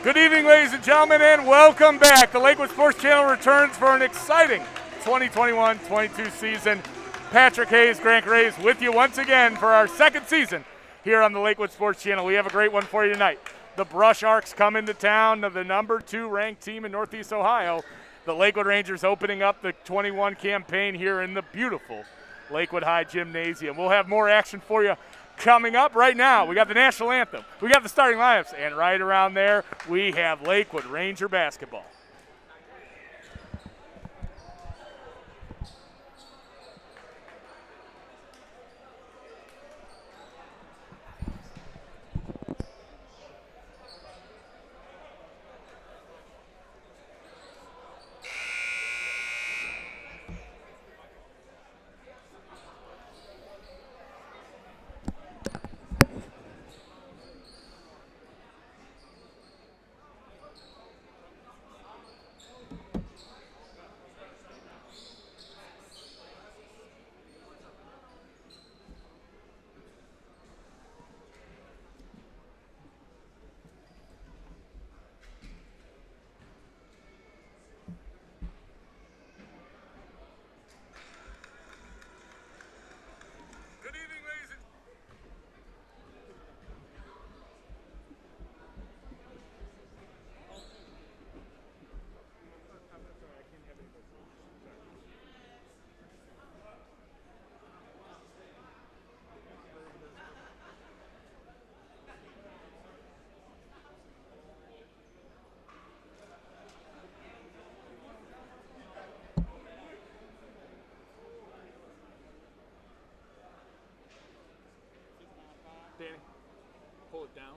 Good evening, ladies and gentlemen, and welcome back. The Lakewood Sports Channel returns for an exciting 2021-22 season. Patrick Hayes, Grant Graves with you once again for our second season here on the Lakewood Sports Channel. We have a great one for you tonight. The Brush Arcs come into town, the number 2 ranked team in Northeast Ohio. The Lakewood Rangers opening up the 21 campaign here in the beautiful Lakewood High Gymnasium. We'll have more action for you coming up. Right now, we got the national anthem, we got the starting lineups, and right around there, we have Lakewood Ranger basketball. Danny, pull it down.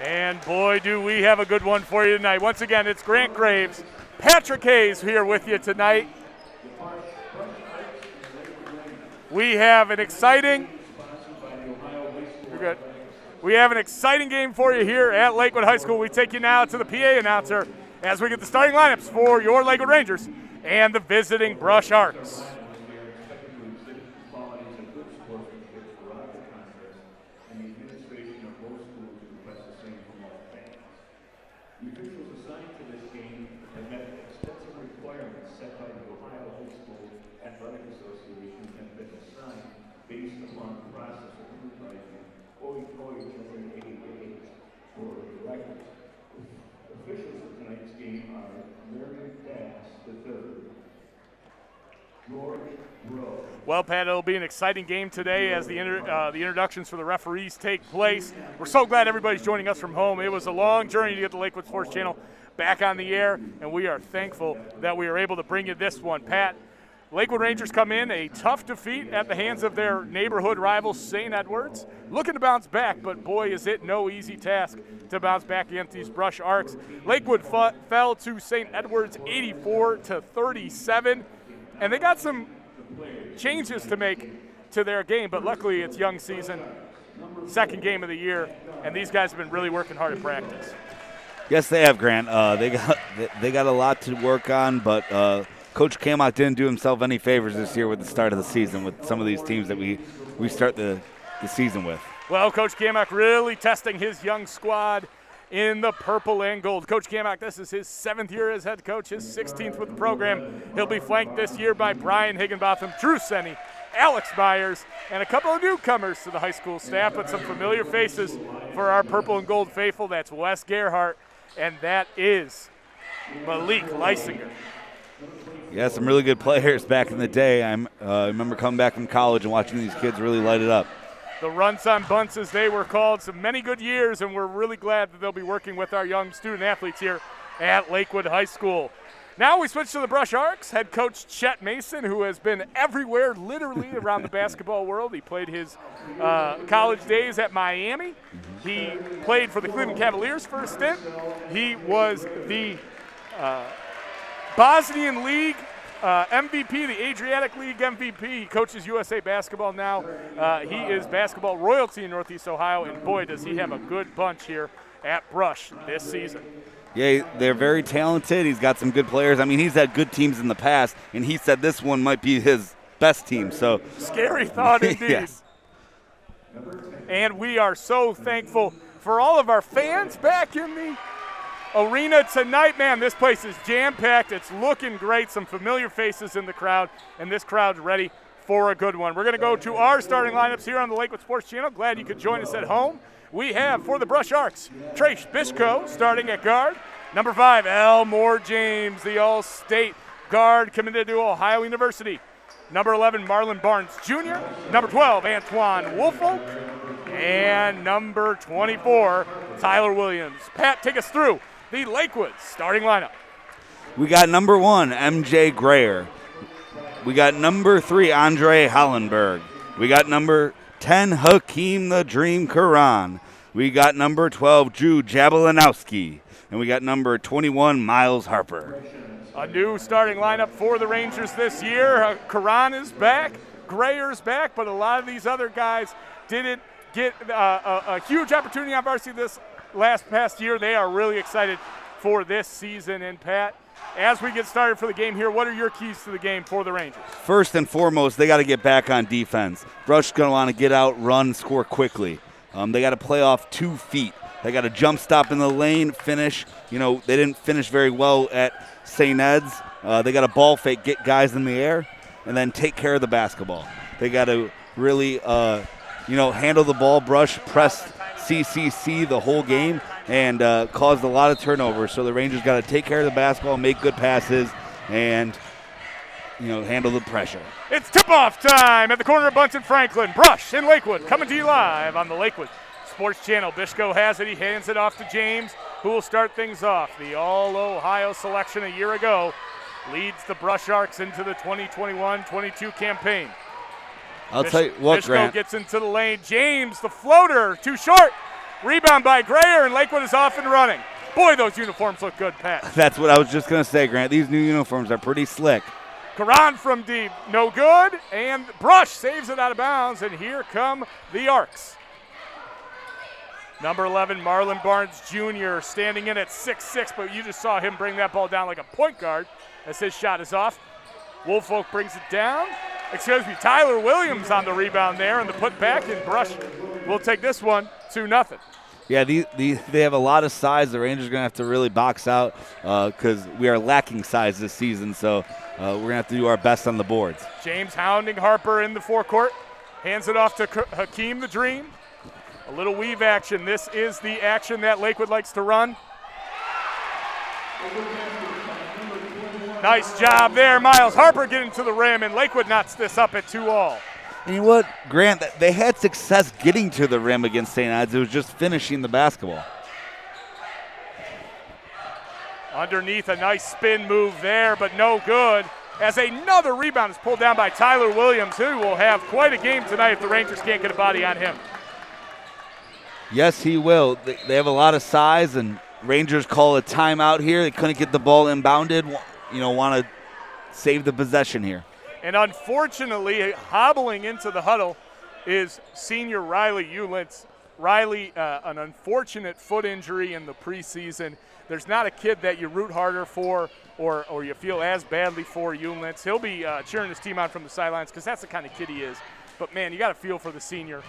And boy, do we have a good one for you tonight. Once again, it's Grant Graves, Patrick Hayes here with you tonight. We have an exciting game for you here at Lakewood High School. We take you now to the PA announcer as we get the starting lineups for your Lakewood Rangers and the visiting Brush Arcs. Well, Pat, it'll be an exciting game today as the introductions for the referees take place. We're so glad everybody's joining us from home. It was a long journey to get the Lakewood Sports Channel back on the air, and we are thankful that we are able to bring you this one. Pat, Lakewood Rangers come in a tough defeat at the hands of their neighborhood rival, St. Edwards. Looking to bounce back, but boy, is it no easy task to bounce back against these Brush Arcs. Lakewood fell to St. Edwards 84-37, and they got some changes to make to their game, but luckily it's young season, second game of the year, and these guys have been really working hard at practice. Yes, they have, Grant. They got a lot to work on, but Coach Kamak didn't do himself any favors this year with the start of the season with some of these teams that we start the season with. Well, Coach Kamak really testing his young squad in the purple and gold. Coach Kamak, this is his 7th year as head coach, his 16th with the program. He'll be flanked this year by Brian Higginbotham, Drew Senny, Alex Myers, and a couple of newcomers to the high school staff, but some familiar faces for our purple and gold faithful. That's Wes Gerhardt, and that is Malik Leisinger. Yeah, some really good players back in the day. I remember coming back from college and watching these kids really light it up. The runs on bunts, as they were called, so many good years, and we're really glad that they'll be working with our young student athletes here at Lakewood High School. Now we switch to the Brush Arcs. Head coach Chet Mason, who has been everywhere literally around the basketball world. He played his college days at Miami. He played for the Cleveland Cavaliers for a stint. He was the Bosnian League MVP, the Adriatic League MVP. He coaches USA Basketball now. He is basketball royalty in Northeast Ohio, and boy, does he have a good bunch here at Brush this season. Yeah, they're very talented. He's got some good players. I mean, he's had good teams in the past, and he said this one might be his best team. So scary thought indeed. Yes. And we are so thankful for all of our fans back in the arena tonight. Man, this place is jam-packed. It's looking great. Some familiar faces in the crowd, and this crowd's ready for a good one. We're going to go to our starting lineups here on the Lakewood Sports Channel. Glad you could join us at home. We have, for the Brush Arcs, Trace Bishko starting at guard. Number 5, Elmore James, the All-State guard committed to Ohio University. Number 11, Marlon Barnes Jr. Number 12, Antoine Woolfolk. And number 24, Tyler Williams. Pat, take us through the Lakewood starting lineup. We got number 1, MJ Grayer. We got number 3, Andre Hollenberg. We got number 10, Hakeem the Dream Karan. We got number 12, Drew Jabelinowski. And we got number 21, Miles Harper. A new starting lineup for the Rangers this year. Karan is back, Grayer's back, but a lot of these other guys didn't get a huge opportunity on varsity this past year. They are really excited for this season. And Pat, as we get started for the game here, what are your keys to the game for the Rangers? First and foremost, they got to get back on defense. Brush is going to want to get out, run, score quickly. They got to play off 2 feet. They got to jump stop in the lane, finish. You know, they didn't finish very well at St. Ed's. They got to ball fake, get guys in the air, and then take care of the basketball. They got to really, handle the ball, Brush, press CCC the whole game, and caused a lot of turnovers. So the Rangers got to take care of the basketball, make good passes, and handle the pressure. It's tip-off time at the corner of Bunsen Franklin. Brush in Lakewood coming to you live on the Lakewood Sports Channel. Bishko has it. He hands it off to James, who will start things off. The All-Ohio selection a year ago leads the Brush Arcs into the 2021-22 campaign. I'll tell you what, Bishko Grant. gets into the lane. James, the floater, too short. Rebound by Grayer, and Lakewood is off and running. Boy, those uniforms look good, Pat. That's what I was just going to say, Grant. These new uniforms are pretty slick. Karan from deep, no good, and Brush saves it out of bounds, and here come the Arcs. Number 11, Marlon Barnes Jr. standing in at 6'6", but you just saw him bring that ball down like a point guard as his shot is off. Woolfolk brings it down. Tyler Williams on the rebound there, and the putback, and Brush will take this one 2-0. Yeah, they have a lot of size. The Rangers are going to have to really box out because we are lacking size this season, so we're going to have to do our best on the boards. James hounding Harper in the forecourt. Hands it off to Hakeem the Dream. A little weave action. This is the action that Lakewood likes to run. Nice job there. Miles Harper getting to the rim, and Lakewood knots this up at 2-all. And you know what, Grant, they had success getting to the rim against St. Ed's. It was just finishing the basketball. Underneath, a nice spin move there, but no good. As another rebound is pulled down by Tyler Williams, who will have quite a game tonight if the Rangers can't get a body on him. Yes, he will. They have a lot of size, and Rangers call a timeout here. They couldn't get the ball inbounded. Want to save the possession here. And unfortunately, hobbling into the huddle is senior Riley Ulitz. Riley, an unfortunate foot injury in the preseason. There's not a kid that you root harder for or you feel as badly for Ulitz. He'll be cheering his team on from the sidelines because that's the kind of kid he is. But, man, you got to feel for the senior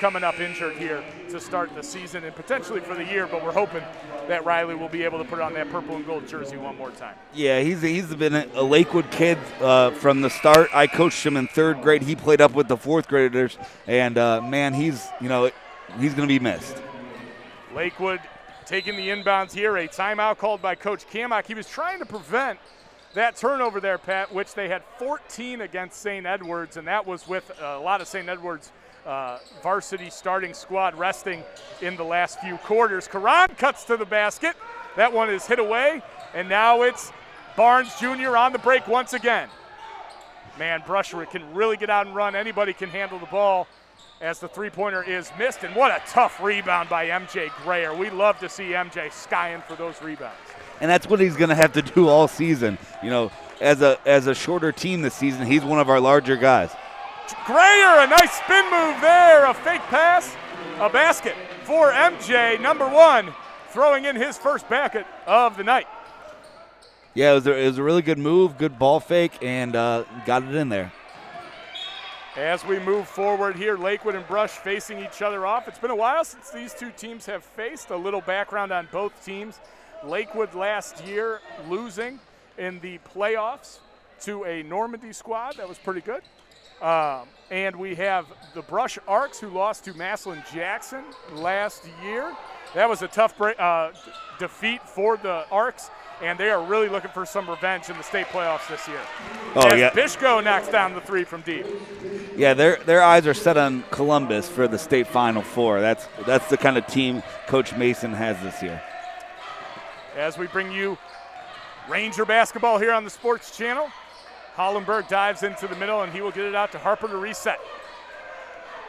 coming up injured here to start the season and potentially for the year, but we're hoping that Riley will be able to put on that purple and gold jersey one more time. Yeah, he's been a Lakewood kid from the start. I coached him in third grade. He played up with the fourth graders, and, man, he's going to be missed. Lakewood taking the inbounds here, a timeout called by Coach Kamak. He was trying to prevent that turnover there, Pat, which they had 14 against St. Edwards, and that was with a lot of St. Edwards varsity starting squad resting in the last few quarters. Karan cuts to the basket. That one is hit away, and now it's Barnes Jr. on the break once again. Man, Brusher can really get out and run. Anybody can handle the ball as the three-pointer is missed, and what a tough rebound by MJ Grayer. We love to see MJ skying for those rebounds. And that's what he's going to have to do all season. As a shorter team this season, he's one of our larger guys. Grayer, a nice spin move there, a fake pass, a basket for MJ, number one, throwing in his first basket of the night. Yeah, it was a really good move, good ball fake, and got it in there. As we move forward here, Lakewood and Brush facing each other off. It's been a while since these two teams have faced. A little background on both teams. Lakewood last year losing in the playoffs to a Normandy squad. That was pretty good. And we have the Brush Arcs, who lost to Massillon Jackson last year. That was a tough defeat for the Arcs, and they are really looking for some revenge in the state playoffs this year. Yeah. Bishko knocks down the three from deep. Yeah, their eyes are set on Columbus for the state Final Four. That's the kind of team Coach Mason has this year. As we bring you Ranger basketball here on the Sports Channel, Hollenberg dives into the middle, and he will get it out to Harper to reset.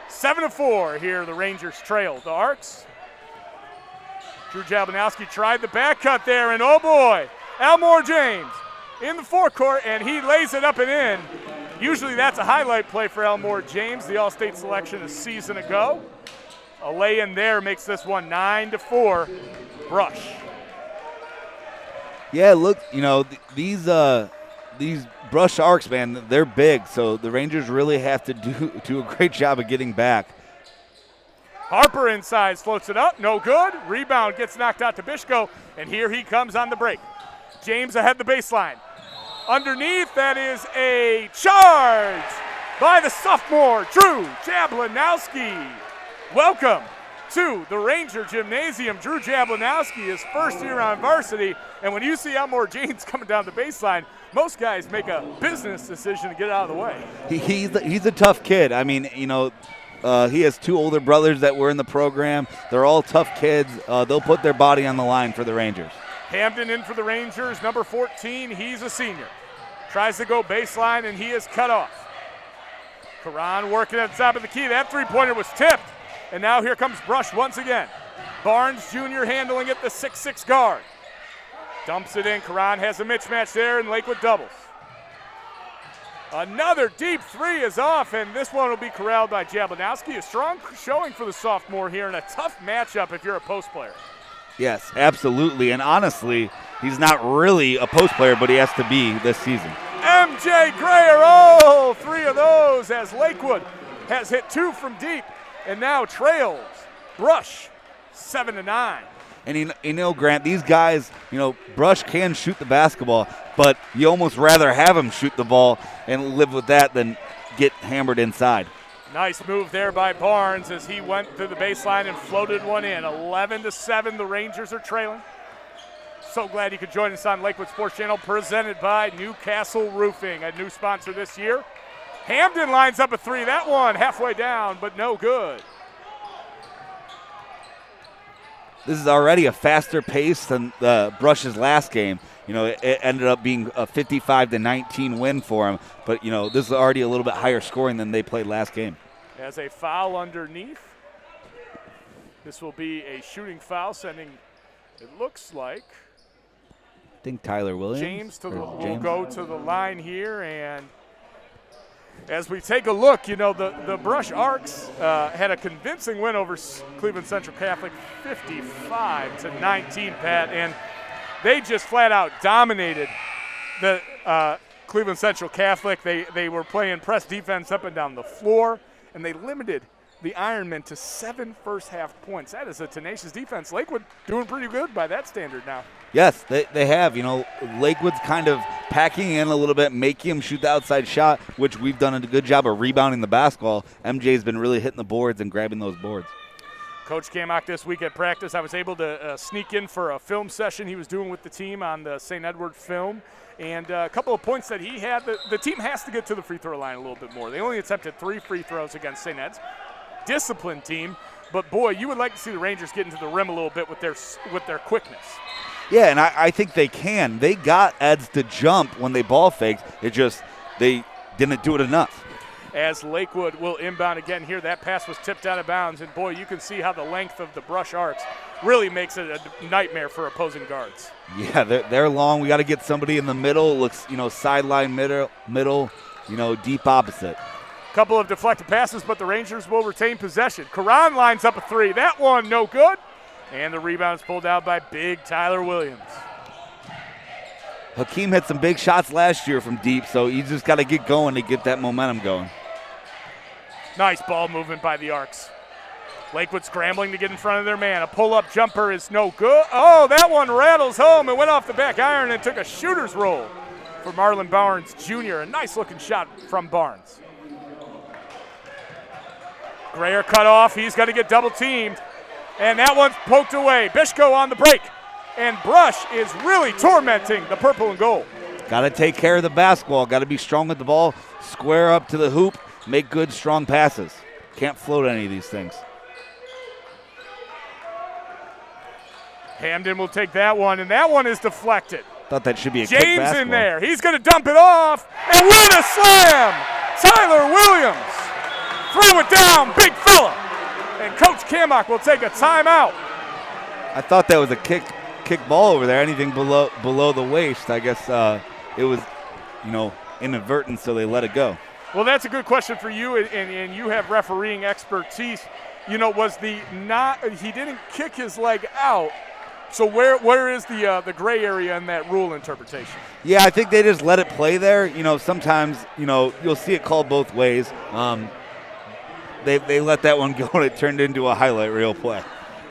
7-4 here, the Rangers trail the Arcs. Drew Jablanowski tried the back cut there, and oh boy, Elmore James in the forecourt, and he lays it up and in. Usually that's a highlight play for Elmore James, the All-State selection a season ago. A lay-in there makes this one 9-4, Brush. Yeah, look, these Brush Arcs, man, they're big, so the Rangers really have to do a great job of getting back. Harper inside, floats it up, no good. Rebound gets knocked out to Bishko, and here he comes on the break. James ahead the baseline. Underneath, that is a charge by the sophomore, Drew Jablanowski. Welcome to the Ranger Gymnasium. Drew Jablanowski is first year on varsity, and when you see Elmore James coming down the baseline, most guys make a business decision to get out of the way. He's a tough kid. I mean, he has two older brothers that were in the program. They're all tough kids. They'll put their body on the line for the Rangers. Hamden in for the Rangers, number 14. He's a senior. Tries to go baseline, and he is cut off. Karan working at the top of the key. That three-pointer was tipped, and now here comes Brush once again. Barnes Jr. handling it, the 6'6" guard. Dumps it in. Karan has a mismatch there, and Lakewood doubles. Another deep three is off, and this one will be corralled by Jablanowski. A strong showing for the sophomore here, and a tough matchup if you're a post player. Yes, absolutely, and honestly, he's not really a post player, but he has to be this season. MJ Grayer, three of those as Lakewood has hit two from deep and now trails Brush 7-9. And Grant, these guys, Brush can shoot the basketball, but you almost rather have him shoot the ball and live with that than get hammered inside. Nice move there by Barnes as he went to the baseline and floated one in. 11-7, the Rangers are trailing. So glad you could join us on Lakewood Sports Channel, presented by Newcastle Roofing, a new sponsor this year. Hamden lines up a three. That one halfway down, but no good. This is already a faster pace than Brush's last game. You know, it ended up being a 55-19 win for him. But, you know, this is already a little bit higher scoring than they played last game. As a foul underneath. This will be a shooting foul, sending, it looks like, I think Tyler Williams. James will go to the line here. And as we take a look, you know, the Brush Arcs had a convincing win over Cleveland Central Catholic, 55-19, Pat. And they just flat out dominated the Cleveland Central Catholic. They were playing press defense up and down the floor, and they limited the Ironmen to 7 first-half points. That is a tenacious defense. Lakewood doing pretty good by that standard now. Yes, they have. You know, Lakewood's kind of packing in a little bit, making him shoot the outside shot, which we've done a good job of rebounding the basketball. MJ's been really hitting the boards and grabbing those boards. Coach Kamock this week at practice, I was able to sneak in for a film session he was doing with the team on the St. Edward film. And a couple of points that he had, the team has to get to the free throw line a little bit more. They only attempted 3 free throws against St. Ed's. Disciplined team, but boy, you would like to see the Rangers get into the rim a little bit with their quickness. Yeah, and I think they can. They got Eds to jump when they ball faked. It just, they didn't do it enough. As Lakewood will inbound again here, that pass was tipped out of bounds, and boy, you can see how the length of the Brush Arcs really makes it a nightmare for opposing guards. Yeah, they're long. We got to get somebody in the middle. Looks, you know, sideline middle, you know, deep opposite. Couple of deflected passes, but the Rangers will retain possession. Karan lines up a three. That one no good. And the rebound's pulled out by big Tyler Williams. Hakeem hit some big shots last year from deep, so you just got to get going to get that momentum going. Nice ball movement by the Arcs. Lakewood scrambling to get in front of their man. A pull-up jumper is no good. Oh, that one rattles home and went off the back iron and took a shooter's roll for Marlon Barnes Jr. A nice-looking shot from Barnes. Grayer cut off. He's going to get double-teamed. And that one's poked away. Bishko on the break. And Brush is really tormenting the purple and gold. Got to take care of the basketball. Got to be strong with the ball. Square up to the hoop. Make good, strong passes. Can't float any of these things. Hamden will take that one, and that one is deflected. Thought that should be a kick James basketball. in there. He's going to dump it off. And what a slam! Tyler Williams. Throw it down, big fella. And Coach Kamock will take a timeout. I thought that was a kick ball over there. Anything below the waist, I guess it was, you know, inadvertent, so they let it go. Well, that's a good question for you, and you have refereeing expertise. You know, he didn't kick his leg out. So where is the gray area in that rule interpretation? Yeah, I think they just let it play there. You know, sometimes, you know, you'll see it called both ways. They let that one go, and it turned into a highlight reel play.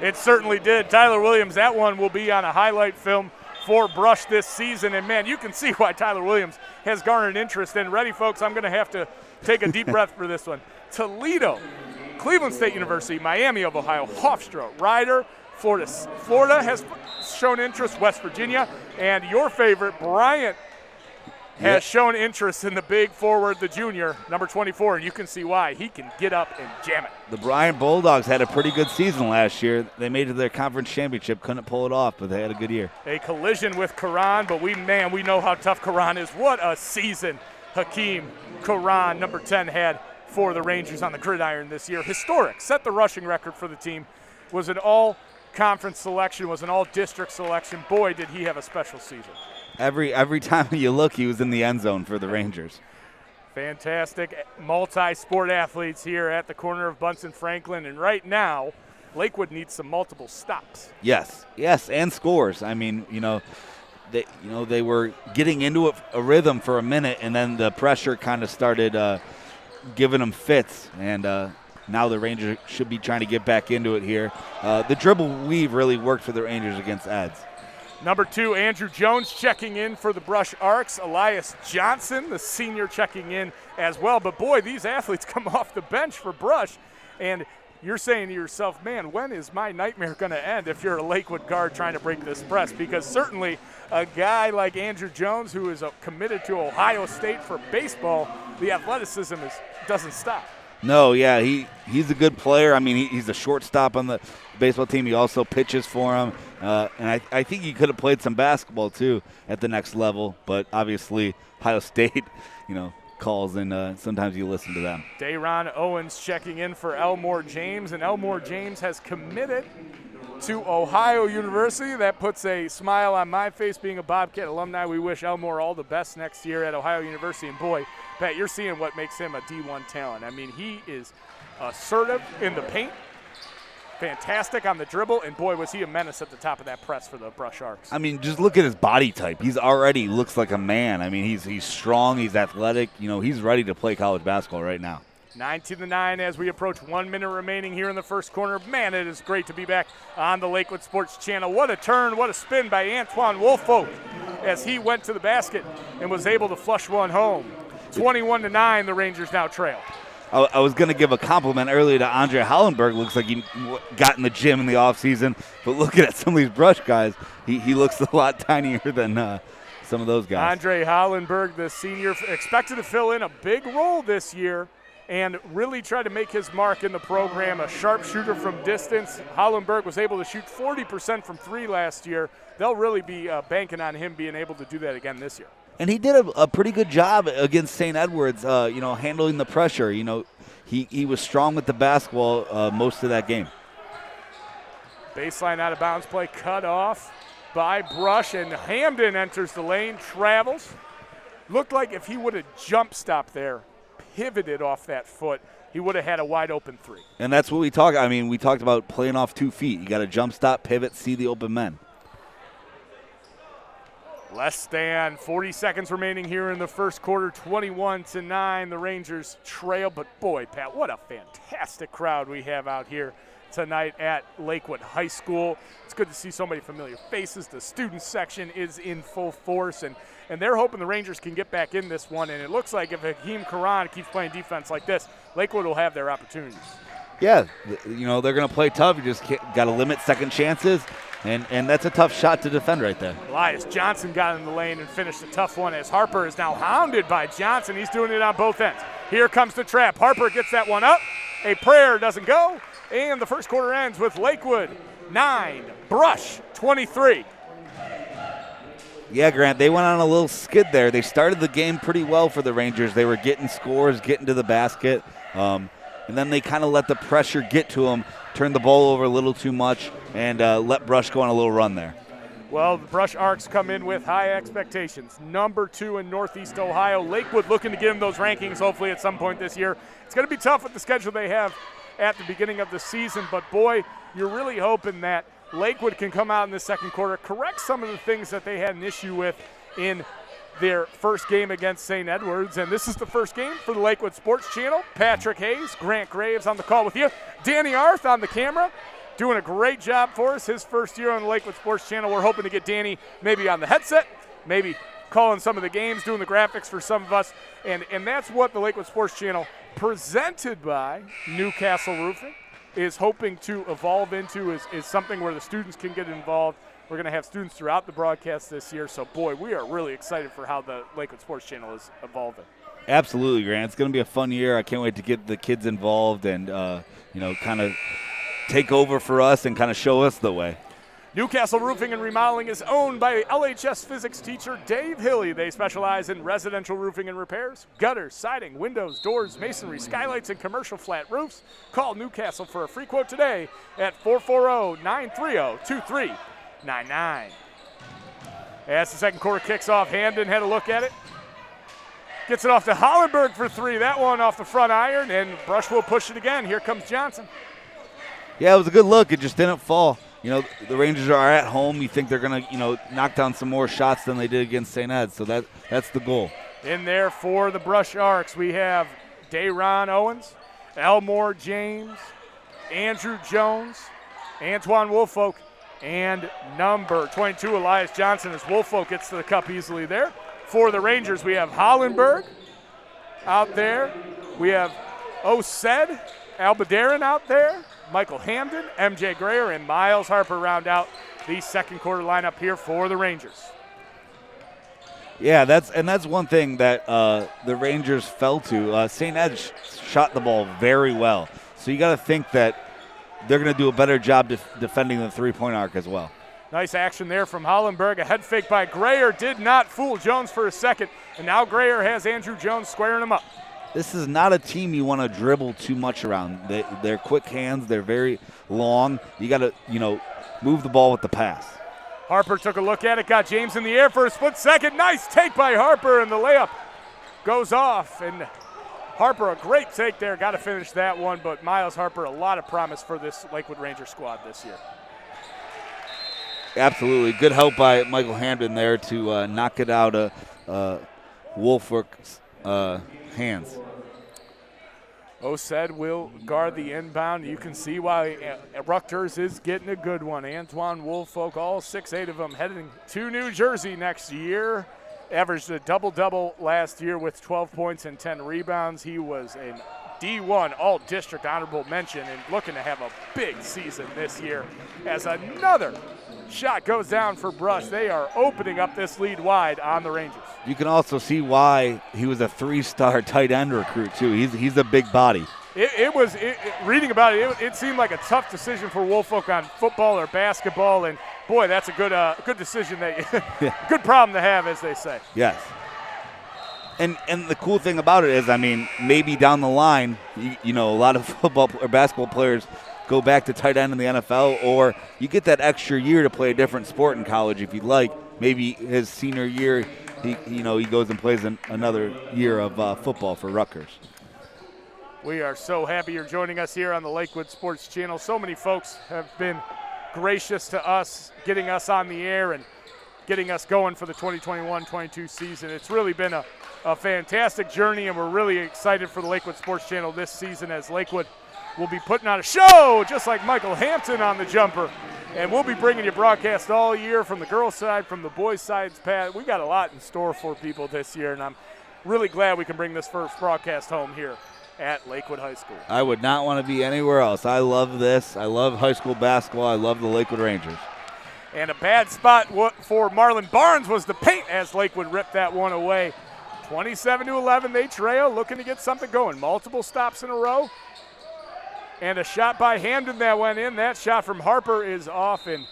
It certainly did. Tyler Williams, that one will be on a highlight film for Brush this season. And, man, you can see why Tyler Williams has garnered interest. And ready, folks, I'm going to have to take a deep breath for this one. Toledo, Cleveland State University, Miami of Ohio, Hofstra, Ryder, Florida has shown interest, West Virginia. And your favorite, Bryant, has shown interest in the big forward, the junior, number 24, and you can see why. He can get up and jam it. The Bryant Bulldogs had a pretty good season last year. They made it to their conference championship, couldn't pull it off, but they had a good year. A collision with Karan, but we know how tough Karan is. What a season Hakeem Karan, number 10, had for the Rangers on the gridiron this year. Historic, set the rushing record for the team, was an all-conference selection, was an all-district selection. Boy, did he have a special season. Every time you look, he was in the end zone for the Rangers. Fantastic multi-sport athletes here at the corner of Bunsen Franklin, and right now, Lakewood needs some multiple stops. Yes, and scores. I mean, they were getting into a rhythm for a minute, and then the pressure kind of started giving them fits, and now the Rangers should be trying to get back into it here. The dribble weave really worked for the Rangers against Eds. Number 2, Andrew Jones checking in for the Brush Arcs. Elias Johnson, the senior, checking in as well. But, boy, these athletes come off the bench for Brush. And you're saying to yourself, man, when is my nightmare going to end if you're a Lakewood guard trying to break this press? Because certainly a guy like Andrew Jones, who is committed to Ohio State for baseball, the athleticism doesn't stop. No, yeah, he's a good player. I mean, he's a shortstop on the baseball team. He also pitches for him. And I think he could have played some basketball, too, at the next level. But obviously, Ohio State, calls, and sometimes you listen to them. Dayron Owens checking in for Elmore James, and Elmore James has committed to Ohio University. That puts a smile on my face being a Bobcat alumni. We wish Elmore all the best next year at Ohio University. And boy, Pat, you're seeing what makes him a D1 talent. I mean, he is assertive in the paint, fantastic on the dribble, and boy, was he a menace at the top of that press for the Brush Arcs. I mean, just look at his body type. He's already looks like a man. I mean, he's strong, he's athletic. He's ready to play college basketball right now. 9-9 as we approach 1 minute remaining here in the first quarter. Man, it is great to be back on the Lakewood Sports Channel. What a turn, what a spin by Antoine Woolfolk as he went to the basket and was able to flush one home. 21-9, the Rangers now trail. I was going to give a compliment earlier to Andre Hollenberg. Looks like he got in the gym in the offseason. But looking at some of these Brush guys, he looks a lot tinier than some of those guys. Andre Hollenberg, the senior, expected to fill in a big role this year and really try to make his mark in the program. A sharpshooter from distance. Hollenberg was able to shoot 40% from three last year. They'll really be banking on him being able to do that again this year. And he did a pretty good job against St. Edwards, handling the pressure. He was strong with the basketball most of that game. Baseline out of bounds play cut off by Brush, and Hamden enters the lane, travels. Looked like if he would have jump stopped there, pivoted off that foot, he would have had a wide open three. And that's what we talked about playing off 2 feet. You got to jump stop, pivot, see the open men. Less than 40 seconds remaining here in the first quarter, 21-9. The Rangers trail, but boy, Pat, what a fantastic crowd we have out here tonight at Lakewood High School. It's good to see so many familiar faces. The student section is in full force, and they're hoping the Rangers can get back in this one. And it looks like if Hakeem Karan keeps playing defense like this, Lakewood will have their opportunities. Yeah, they're going to play tough. You just got to limit second chances. And that's a tough shot to defend right there. Elias Johnson got in the lane and finished a tough one as Harper is now hounded by Johnson. He's doing it on both ends. Here comes the trap. Harper gets that one up. A prayer doesn't go. And the first quarter ends with Lakewood 9, Brush 23. Yeah, Grant, they went on a little skid there. They started the game pretty well for the Rangers. They were getting scores, getting to the basket. And then they kind of let the pressure get to them, turned the ball over a little too much, and let Brush go on a little run there. Well, the Brush Arcs come in with high expectations. Number 2 in Northeast Ohio. Lakewood looking to get them those rankings hopefully at some point this year. It's going to be tough with the schedule they have at the beginning of the season, but boy, you're really hoping that Lakewood can come out in the second quarter, correct some of the things that they had an issue with in their first game against St. Edwards. And this is the first game for the Lakewood Sports Channel. Patrick Hayes, Grant Graves on the call with you. Danny Arth on the camera, doing a great job for us. His first year on the Lakewood Sports Channel. We're hoping to get Danny maybe on the headset, maybe calling some of the games, doing the graphics for some of us. And that's what the Lakewood Sports Channel, presented by Newcastle Roofing, is hoping to evolve into, is something where the students can get involved. We're going to have students throughout the broadcast this year. So, boy, we are really excited for how the Lakewood Sports Channel is evolving. Absolutely, Grant. It's going to be a fun year. I can't wait to get the kids involved and, kind of take over for us and kind of show us the way. Newcastle Roofing and Remodeling is owned by LHS physics teacher Dave Hilly. They specialize in residential roofing and repairs, gutters, siding, windows, doors, masonry, skylights, and commercial flat roofs. Call Newcastle for a free quote today at 440-930-2399. As the second quarter kicks off, Hamden had a look at it. Gets it off to Hollenberg for three. That one off the front iron, and Brush will push it again. Here comes Johnson. Yeah, it was a good look. It just didn't fall. The Rangers are at home. You think they're going to, knock down some more shots than they did against St. Ed. So that's the goal. In there for the Brush Arcs, we have Dayron Owens, Elmore James, Andrew Jones, Antoine Woolfolk, and number 22, Elias Johnson, as Woolfolk gets to the cup easily there. For the Rangers, we have Hollenberg out there. We have Osed Albaderin out there, Michael Hamden, MJ Grayer, and Miles Harper round out the second quarter lineup here for the Rangers. Yeah, that's one thing that the Rangers fell to. St. Ed's shot the ball very well. So you got to think that they're going to do a better job defending the three-point arc as well. Nice action there from Hollenberg. A head fake by Grayer did not fool Jones for a second, and now Grayer has Andrew Jones squaring him up. This is not a team you want to dribble too much around. They're quick hands. They're very long. You got to, move the ball with the pass. Harper took a look at it, got James in the air for a split second. Nice take by Harper, and the layup goes off. And Harper, a great take there. Got to finish that one, but Miles Harper, a lot of promise for this Lakewood Ranger squad this year. Absolutely. Good help by Michael Hamden there to knock it out of Wolfwork's hands. Osed will guard the inbound. You can see why Rutgers is getting a good one. Antoine Woolfolk, all 6'8" of them, heading to New Jersey next year. Averaged a double-double last year with 12 points and 10 rebounds. He was an D1 All-District honorable mention and looking to have a big season this year as another shot goes down for Brush. They are opening up this lead wide on the Rangers. You can also see why he was a 3-star tight end recruit, too. He's a big body. Reading about it, it seemed like a tough decision for Woolfolk on football or basketball, and boy, that's a good decision. Good problem to have, as they say. Yes. And the cool thing about it is, maybe down the line, a lot of football or basketball players go back to tight end in the NFL, or you get that extra year to play a different sport in college if you'd like. Maybe his senior year, he goes and plays another year of football for Rutgers. We are so happy you're joining us here on the Lakewood Sports Channel. So many folks have been gracious to us, getting us on the air and getting us going for the 2021-22 season. It's really been a fantastic journey, and we're really excited for the Lakewood Sports Channel this season as Lakewood will be putting on a show just like Michael Hampton on the jumper. And we'll be bringing you broadcast all year from the girls' side, from the boys' side. Pat, we got a lot in store for people this year, and I'm really glad we can bring this first broadcast home here at Lakewood High School. I would not want to be anywhere else. I love this. I love high school basketball. I love the Lakewood Rangers. And a bad spot for Marlon Barnes was the paint as Lakewood ripped that one away. 27-11, they trail, looking to get something going. Multiple stops in a row. And a shot by Hamden that went in. That shot from Harper is off. And,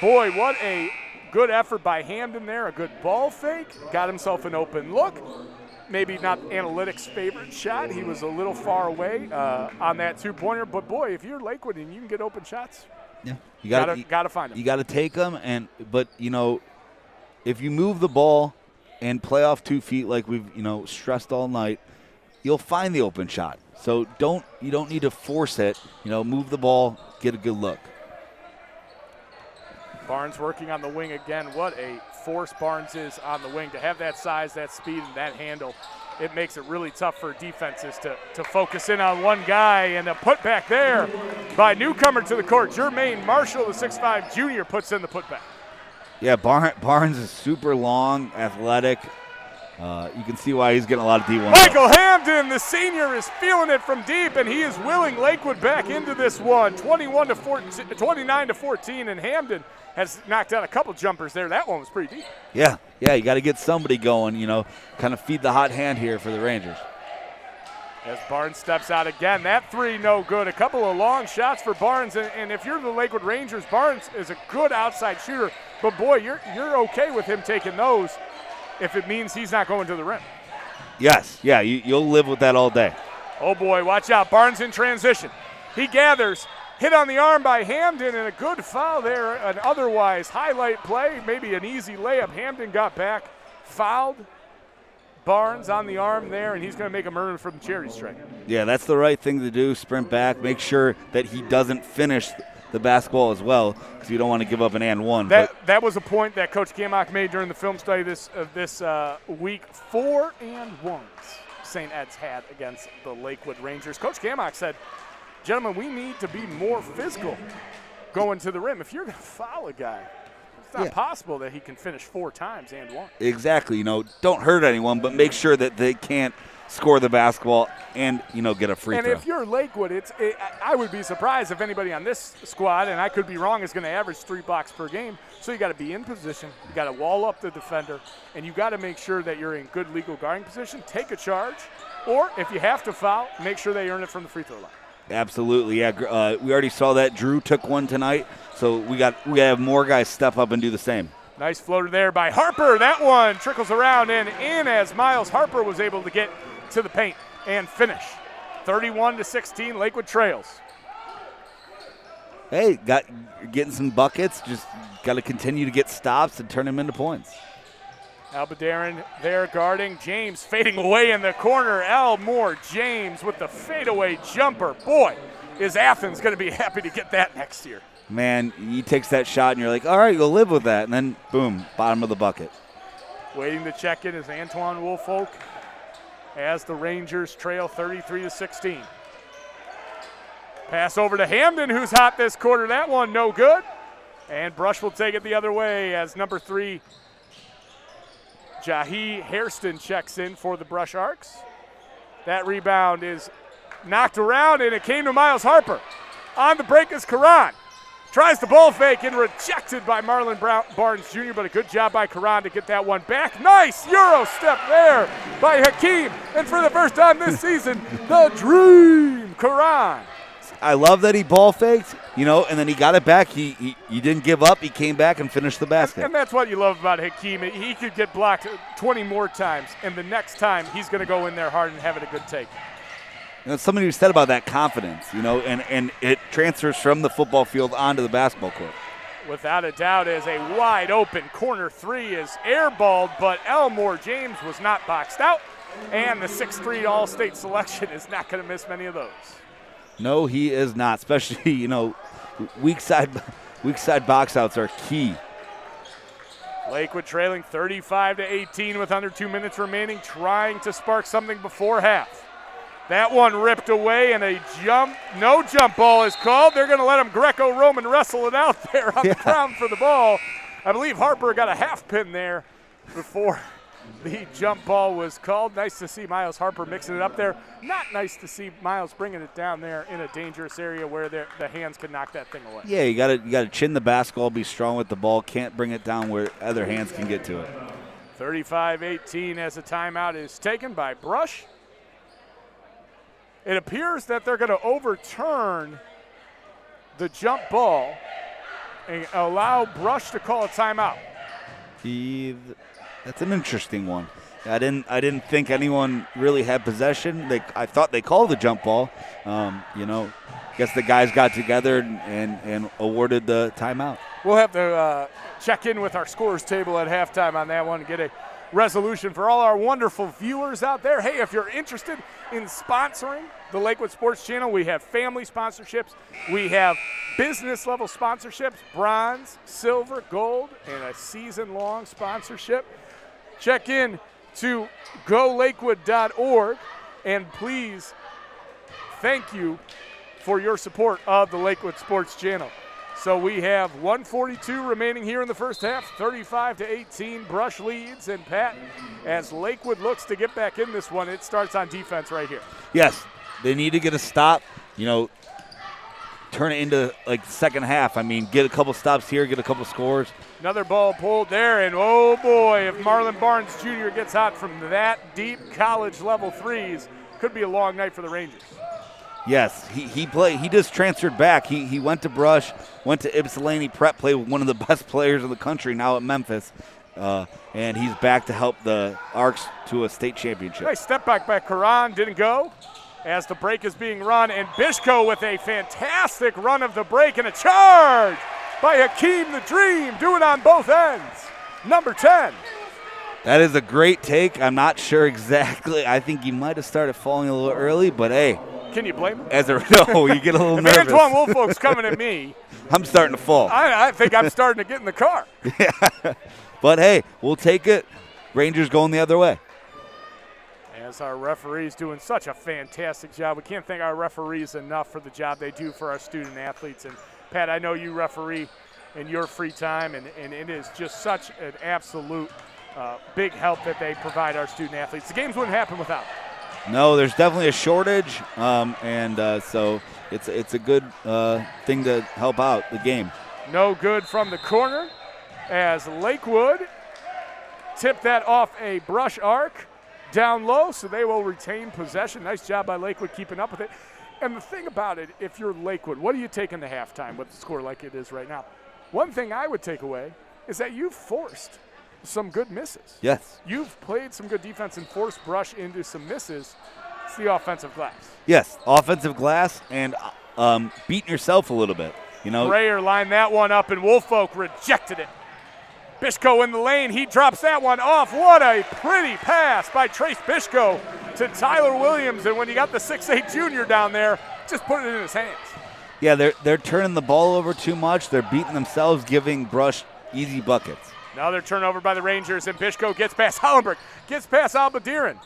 boy, what a good effort by Hamden there. A good ball fake. Got himself an open look. Maybe not analytics' favorite shot. He was a little far away on that two-pointer. But, boy, if you're Lakewood and you can get open shots, yeah, you got to find them. You got to take them. But, if you move the ball and play off 2 feet like we've, stressed all night, you'll find the open shot. So you don't need to force it. Move the ball, get a good look. Barnes working on the wing again. What a force Barnes is on the wing. To have that size, that speed, and that handle, it makes it really tough for defenses to focus in on one guy. And a putback there by newcomer to the court, Jermaine Marshall, the 6'5" junior, puts in the putback. Yeah, Barnes is super long, athletic. You can see why he's getting a lot of D1. Michael Hamden, the senior, is feeling it from deep, and he is willing Lakewood back into this one. 29-14, and Hamden has knocked out a couple jumpers there. That one was pretty deep. Yeah, you got to get somebody going, kind of feed the hot hand here for the Rangers. As Barnes steps out again, that three no good. A couple of long shots for Barnes, and if you're the Lakewood Rangers, Barnes is a good outside shooter, but boy, you're okay with him taking those if it means he's not going to the rim. Yes, yeah, you'll live with that all day. Oh boy, watch out, Barnes in transition. He gathers, hit on the arm by Hamden, and a good foul there, an otherwise highlight play, maybe an easy layup. Hamden got back, fouled Barnes on the arm there, and he's going to make a murder from the charity stripe. Yeah, that's the right thing to do, sprint back, make sure that he doesn't finish the basketball as well, because you don't want to give up an and one. That was a point that Coach Kamak made during the film study this week. 4 and 1s St. Ed's had against the Lakewood Rangers. Coach Kamak said, gentlemen, we need to be more physical going to the rim. If you're going to foul a guy, It's not possible that he can finish 4 times and 1. Exactly. Don't hurt anyone, but make sure that they can't score the basketball and, get a free throw. And if you're Lakewood, I would be surprised if anybody on this squad, and I could be wrong, is going to average 3 blocks per game. So you got to be in position, you got to wall up the defender, and you got to make sure that you're in good legal guarding position, take a charge, or if you have to foul, make sure they earn it from the free throw line. Absolutely, yeah. We already saw that. Drew took one tonight, so we got to have more guys step up and do the same. Nice floater there by Harper. That one trickles around and in as Miles Harper was able to get to the paint and finish. 31-16, Lakewood trails. Hey, getting some buckets. Just got to continue to get stops and turn them into points. Albadarin there guarding. James fading away in the corner. Elmore James with the fadeaway jumper. Boy, is Athens going to be happy to get that next year. Man, he takes that shot and you're like, all right, you'll live with that. And then, boom, bottom of the bucket. Waiting to check in is Antoine Woolfolk as the Rangers trail 33-16. Pass over to Hamden, who's hot this quarter. That one no good. And Brush will take it the other way as number 3, Jahi Hairston checks in for the Brush Arcs. That rebound is knocked around, and it came to Miles Harper. On the break is Karan. Tries the ball fake and rejected by Marlon Barnes Jr., but a good job by Karan to get that one back. Nice Euro step there by Hakeem. And for the first time this season, the Dream, Karan. I love that he ball faked, and then he got it back. He didn't give up. He came back and finished the basket. And that's what you love about Hakeem. He could get blocked 20 more times, and the next time he's going to go in there hard and have it a good take. Somebody who said about that confidence, and it transfers from the football field onto the basketball court. Without a doubt, as a wide open corner 3 is airballed, but Elmore James was not boxed out, and the 6'3 All-State selection is not going to miss many of those. No, he is not, especially, weak side box outs are key. Lakewood trailing 35-18 with under 2 minutes remaining, trying to spark something before half. That one ripped away, and no jump ball is called. They're going to let him Greco-Roman wrestle it out there on the ground for the ball. I believe Harper got a half pin there before the jump ball was called. Nice to see Miles Harper mixing it up there. Not nice to see Miles bringing it down there in a dangerous area where the hands can knock that thing away. Yeah, you got to chin the basketball, be strong with the ball. Can't bring it down where other hands can get to it. 35-18 as a timeout is taken by Brush. It appears that they're going to overturn the jump ball and allow Brush to call a timeout. That's an interesting one. I didn't think anyone really had possession. I thought they called the jump ball. Guess the guys got together and awarded the timeout. We'll have to check in with our scores table at halftime on that one and get a resolution for all our wonderful viewers out there. Hey, if you're interested in sponsoring the Lakewood Sports Channel, we have family sponsorships. We have business level sponsorships, bronze, silver, gold, and a season-long sponsorship. Check in to golakewood.org, and please thank you for your support of the Lakewood Sports Channel. So we have 1:42 remaining here in the first half, 35-18. Brush leads, and Pat, as Lakewood looks to get back in this one, it starts on defense right here. Yes, they need to get a stop, turn it into like the second half. Get a couple stops here, get a couple scores. Another ball pulled there, and oh boy, if Marlon Barnes Jr. gets hot from that deep college level threes, could be a long night for the Rangers. Yes, he just transferred back. He went to Brush, went to Ypsilanti Prep, played with one of the best players in the country now at Memphis, and he's back to help the Arcs to a state championship. Nice step back by Karan, didn't go as the break is being run, and Bishko with a fantastic run of the break and a charge by Hakeem the Dream, doing on both ends. Number 10. That is a great take. I'm not sure exactly. I think he might have started falling a little early, but hey. Can you blame him? No, you get a little nervous. Antoine Woolfolk's coming at me. I'm starting to fall. I think I'm starting to get in the car. Yeah. But hey, we'll take it. Rangers going the other way. As our referees doing such a fantastic job. We can't thank our referees enough for the job they do for our student athletes. And Pat, I know you referee in your free time, and it is just such an absolute big help that they provide our student athletes. The games wouldn't happen without them. No, there's definitely a shortage, so it's a good thing to help out the game. No good from the corner as Lakewood tipped that off a brush arc down low, so they will retain possession. Nice job by Lakewood keeping up with it. And the thing about it, if you're Lakewood, what do you take into halftime with the score like it is right now? One thing I would take away is that you've forced some good misses. Yes. You've played some good defense and forced Brush into some misses. It's the offensive glass. Yes, offensive glass and beating yourself a little bit. You know, Brayer lined that one up, and Woolfolk rejected it. Bishko in the lane. He drops that one off. What a pretty pass by Trace Bishko to Tyler Williams. And when you got the 6'8 junior down there, just put it in his hands. Yeah, they're turning the ball over too much. They're beating themselves, giving Brush easy buckets. Another turnover by the Rangers, and Bishko gets past Hollenberg, gets past Albadirin.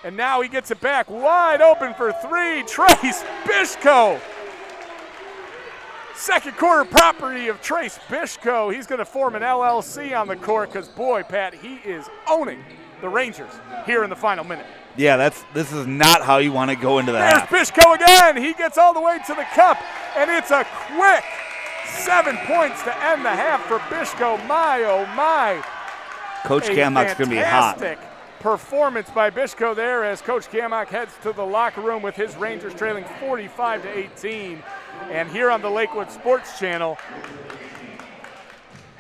And now he gets it back wide open for three. Trace Bishko. Second quarter property of Trace Bishko. He's going to form an LLC on the court because, boy, Pat, he is owning the Rangers here in the final minute. Yeah, this is not how you want to go into the There's half. Bishko again. He gets all the way to the cup, and it's a quick 7 points to end the half for Bishko. My, oh, my. Coach Gammock's going to be hot. Fantastic performance by Bishko there as Coach Gammock heads to the locker room with his Rangers trailing 45-18. And here on the Lakewood Sports Channel,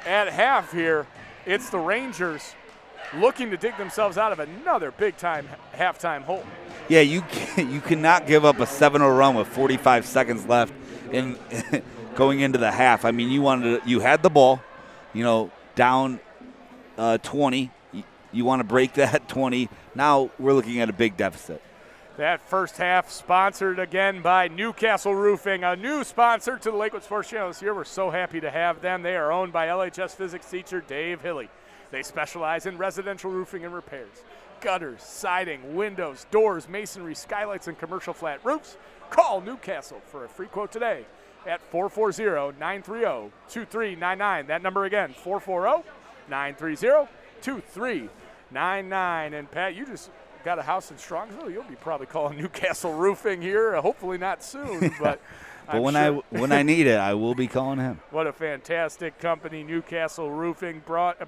at half here, it's the Rangers looking to dig themselves out of another big-time halftime hole. Yeah, you cannot give up a 7-0 run with 45 seconds left in going into the half. I mean, you had the ball, down 20. You want to break that 20. Now we're looking at a big deficit. That first half sponsored again by Newcastle Roofing, a new sponsor to the Lakewood Sports Channel this year. We're so happy to have them. They are owned by LHS physics teacher Dave Hilley. They specialize in residential roofing and repairs, gutters, siding, windows, doors, masonry, skylights, and commercial flat roofs. Call Newcastle for a free quote today at 440-930-2399. That number again, 440-930-2399. And Pat, you just got a house in Strongsville. You'll be probably calling Newcastle Roofing here. Hopefully not soon, but But when I need it, I will be calling him. What a fantastic company, Newcastle Roofing,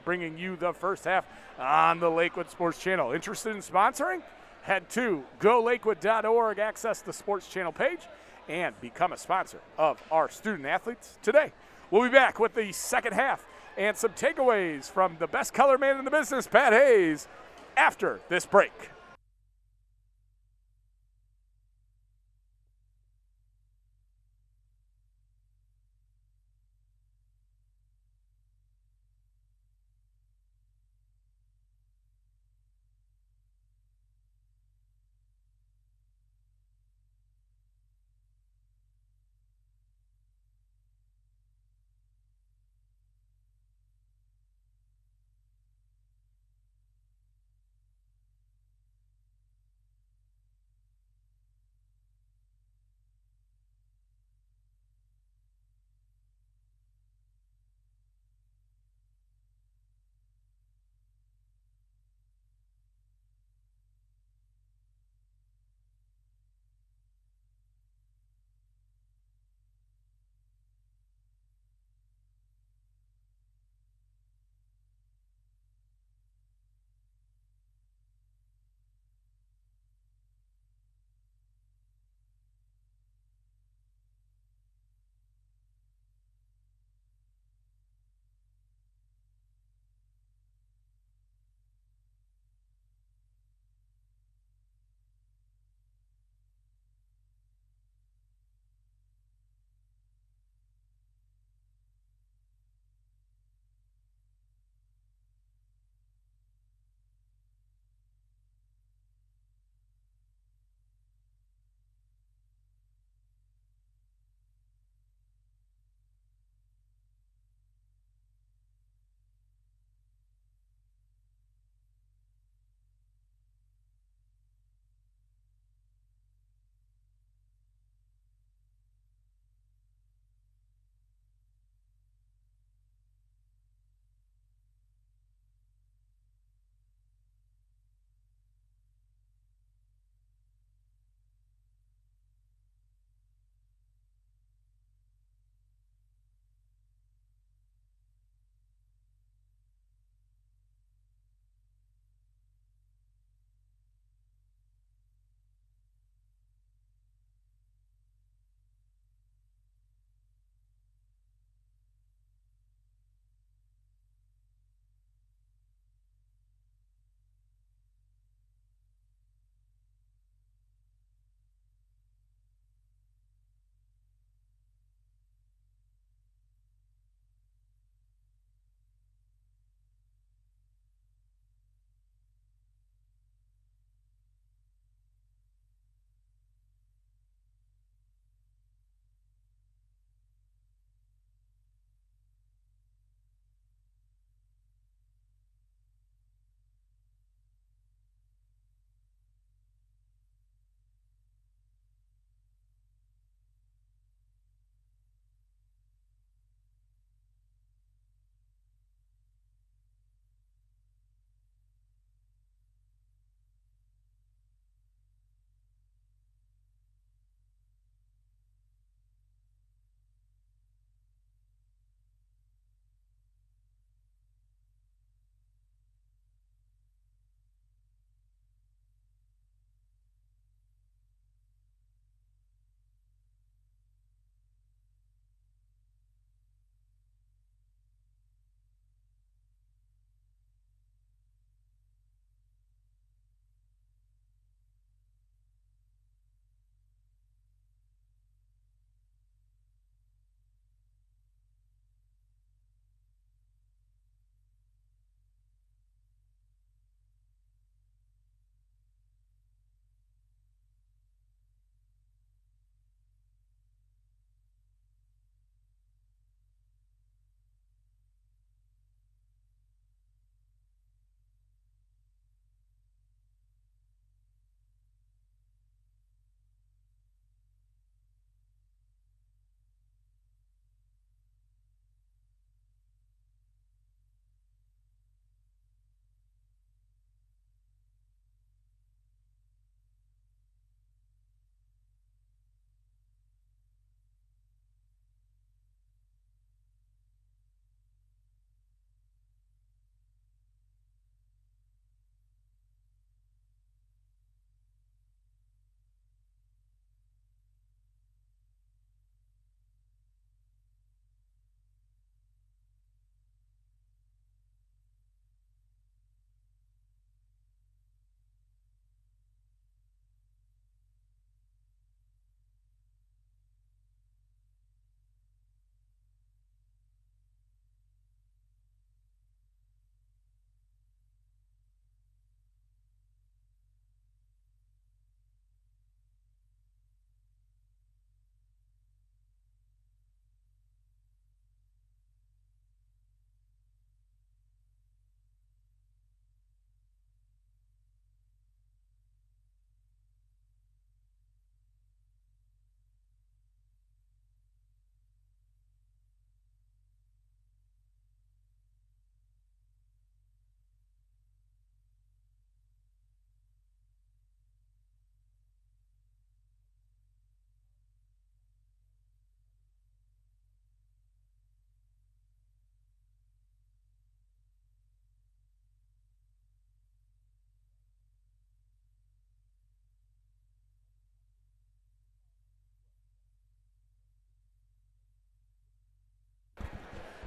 bringing you the first half on the Lakewood Sports Channel. Interested in sponsoring? Head to golakewood.org, access the Sports Channel page, and become a sponsor of our student athletes today. We'll be back with the second half and some takeaways from the best color man in the business, Pat Hayes, after this break.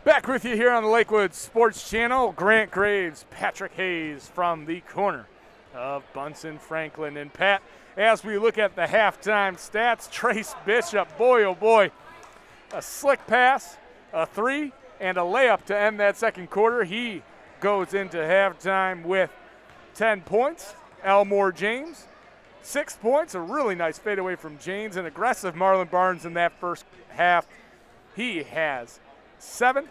Back with you here on the Lakewood Sports Channel. Grant Graves, Patrick Hayes from the corner of Bunsen Franklin. And Pat, as we look at the halftime stats, Trace Bishop, boy oh boy, a slick pass, a three, and a layup to end that second quarter. He goes into halftime with 10 points. Elmore James, 6 points, a really nice fadeaway from James, and aggressive Marlon Barnes in that first half. He has 7.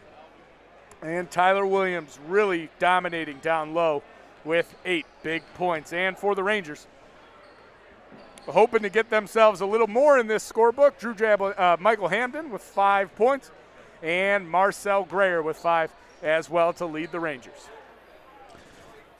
And Tyler Williams really dominating down low with 8 big points. And for the Rangers, hoping to get themselves a little more in this scorebook, Michael Hamden with 5 points, and Marcel Greyer with 5 as well to lead the Rangers.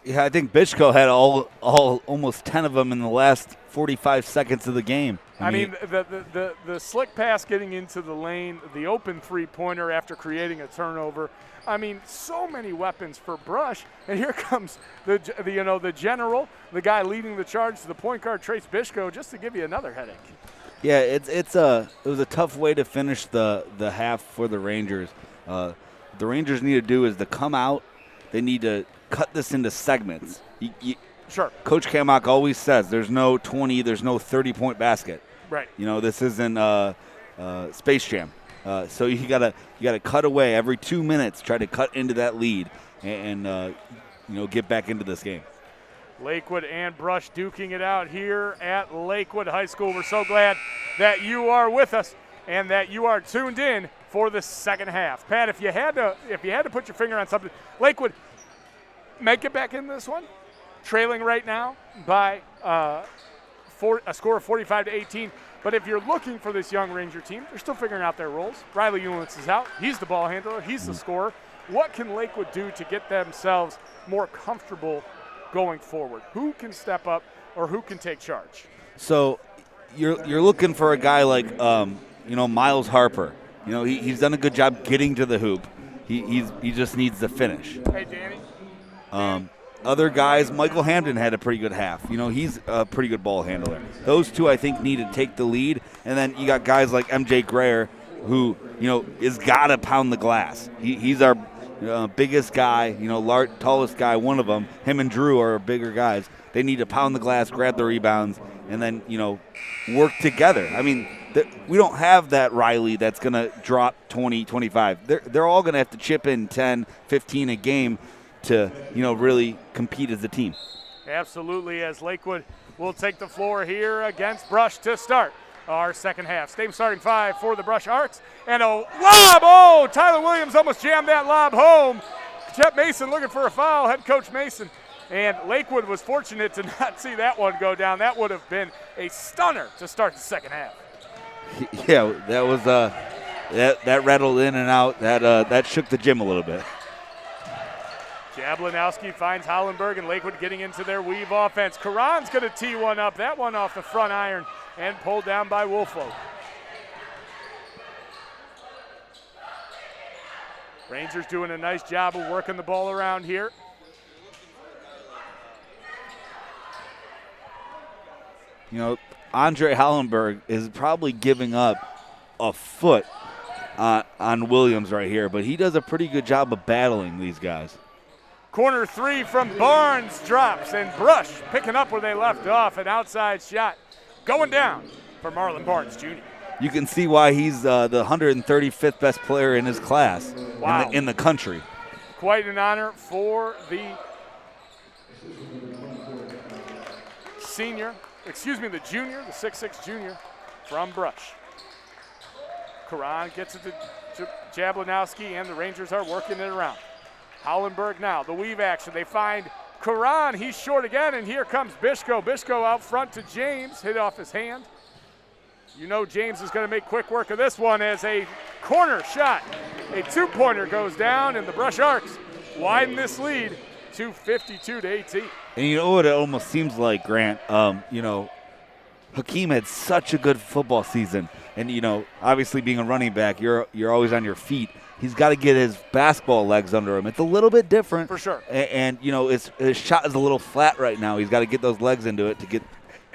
Yeah, I think Bishko had all almost 10 of them in the last 45 seconds of the game. I mean, the slick pass getting into the lane, the open three-pointer after creating a turnover. I mean, so many weapons for Brush, and here comes the general, the guy leading the charge, the point guard Trace Bishko, just to give you another headache. Yeah, it was a tough way to finish the half for the Rangers. The Rangers need to do is to come out. They need to cut this into segments. Sure. Coach Kamak always says there's no 20, there's no 30-point basket. Right. You know, this isn't Space Jam. So you gotta cut away every 2 minutes, try to cut into that lead, and get back into this game. Lakewood and Brush duking it out here at Lakewood High School. We're so glad that you are with us and that you are tuned in for the second half. Pat, if you had to put your finger on something, Lakewood make it back in this one, trailing right now by a score of 45-18. But if you're looking for this young Ranger team, they're still figuring out their roles. Riley Eulens is out. He's the ball handler. He's the scorer. What can Lakewood do to get themselves more comfortable going forward? Who can step up or who can take charge? So you're looking for a guy like Miles Harper. You know, he's done a good job getting to the hoop. He just needs to finish. Hey, Danny. Other guys, Michael Hamden had a pretty good half. You know, he's a pretty good ball handler. Those two, I think, need to take the lead. And then you got guys like MJ Greyer, who, is got to pound the glass. He's our biggest guy, tallest guy, one of them. Him and Drew are bigger guys. They need to pound the glass, grab the rebounds, and then, work together. I mean, we don't have that Riley that's going to drop 20, 25. They're all going to have to chip in 10, 15 a game to, really compete as a team. Absolutely, as Lakewood will take the floor here against Brush to start our second half. Same starting 5 for the Brush Arcs. And a lob! Oh, Tyler Williams almost jammed that lob home. Chet Mason looking for a foul, head coach Mason. And Lakewood was fortunate to not see that one go down. That would have been a stunner to start the second half. Yeah, that was that rattled in and out. That shook the gym a little bit. Jablinowski finds Hollenberg, and Lakewood getting into their weave offense. Karan's going to tee one up. That one off the front iron and pulled down by Wolfo. Rangers doing a nice job of working the ball around here. Andre Hollenberg is probably giving up a foot on Williams right here, but he does a pretty good job of battling these guys. Corner 3 from Barnes drops, and Brush picking up where they left off. An outside shot going down for Marlon Barnes Jr. You can see why he's the 135th best player in his class. Wow. in the country. Quite an honor for the junior, the 6'6" junior from Brush. Karan gets it to Jablinowski, and the Rangers are working it around. Hollenberg now, the weave action. They find Karan. He's short again, and here comes Bishko. Bishko out front to James, hit off his hand. James is going to make quick work of this one as a corner shot. A two-pointer goes down, and the Brush Arcs widen this lead to 52-18. And you know what it almost seems like, Grant? Hakeem had such a good football season. And, obviously being a running back, you're always on your feet. He's got to get his basketball legs under him. It's a little bit different. For sure. And his shot is a little flat right now. He's got to get those legs into it to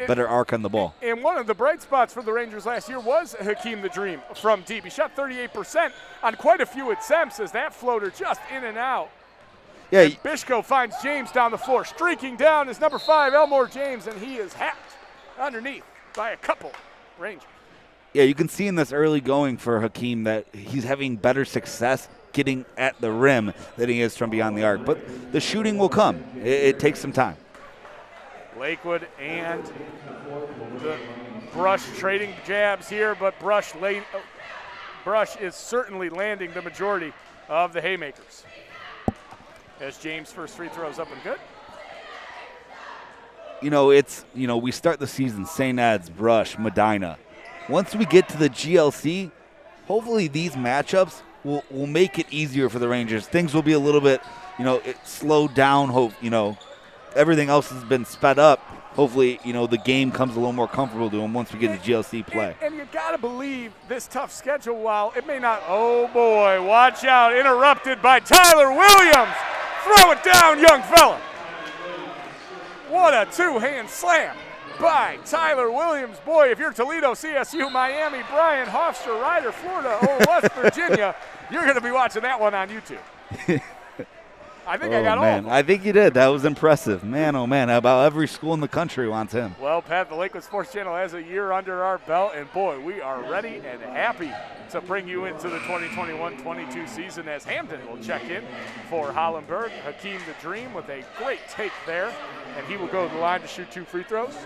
better arc on the ball. And one of the bright spots for the Rangers last year was Hakeem the Dream from deep. He shot 38% on quite a few attempts as that floater just in and out. Yeah, and Bishko finds James down the floor. Streaking down is number 5, Elmore James, and he is hacked underneath by a couple Rangers. Yeah, you can see in this early going for Hakeem that he's having better success getting at the rim than he is from beyond the arc. But the shooting will come. It takes some time. Lakewood and the Brush trading jabs here, but Brush is certainly landing the majority of the haymakers. As James' first free throw is up and good. We start the season St. Ed's, Brush, Medina. Once we get to the GLC, hopefully these matchups will make it easier for the Rangers. Things will be a little bit, slowed down. Everything else has been sped up. Hopefully, the game comes a little more comfortable to them once we get to GLC play. And you got to believe this tough schedule, while it may not, oh boy, watch out, interrupted by Tyler Williams. Throw it down, young fella. What a two-hand slam by Tyler Williams. Boy, if you're Toledo, CSU, Miami, Bryant, Hofstra, Ryder, Florida, or West Virginia, you're going to be watching that one on YouTube. I think I got all of them. I think you did. That was impressive. Man, oh, man, about every school in the country wants him. Well, Pat, the Lakewood Sports Channel has a year under our belt, and, boy, we are ready and happy to bring you into the 2021-22 season as Hamden will check in for Hollenberg. Hakeem the Dream with a great take there, and he will go to the line to shoot 2 free throws.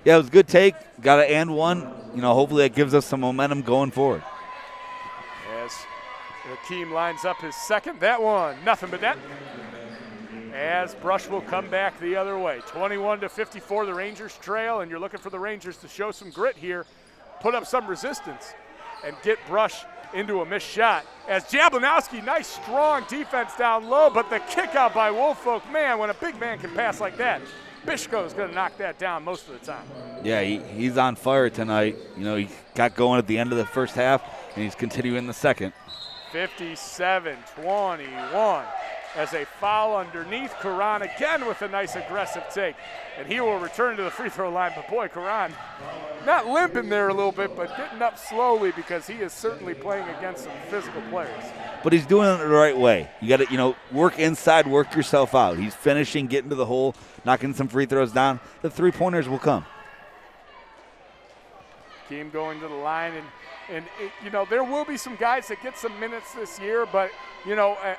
Yeah, it was a good take. Got to and one. Hopefully that gives us some momentum going forward. As Hakeem lines up his second. That one, nothing but net. As Brush will come back the other way. 21-54, the Rangers trail, and you're looking for the Rangers to show some grit here, put up some resistance, and get Brush into a missed shot. As Jablonowski, nice strong defense down low, but the kick out by Woolfolk, man, when a big man can pass like that, Bishko is going to knock that down most of the time. Yeah, he's on fire tonight. He got going at the end of the first half, and he's continuing the second. 57-21 as a foul underneath. Karan again with a nice aggressive take, and he will return to the free throw line. But boy, Karan not limping there a little bit, but getting up slowly because he is certainly playing against some physical players. But he's doing it the right way. You got to, work inside, work yourself out. He's finishing, getting to the hole, knocking some free throws down. The three-pointers will come. Team going to the line, and there will be some guys that get some minutes this year, but,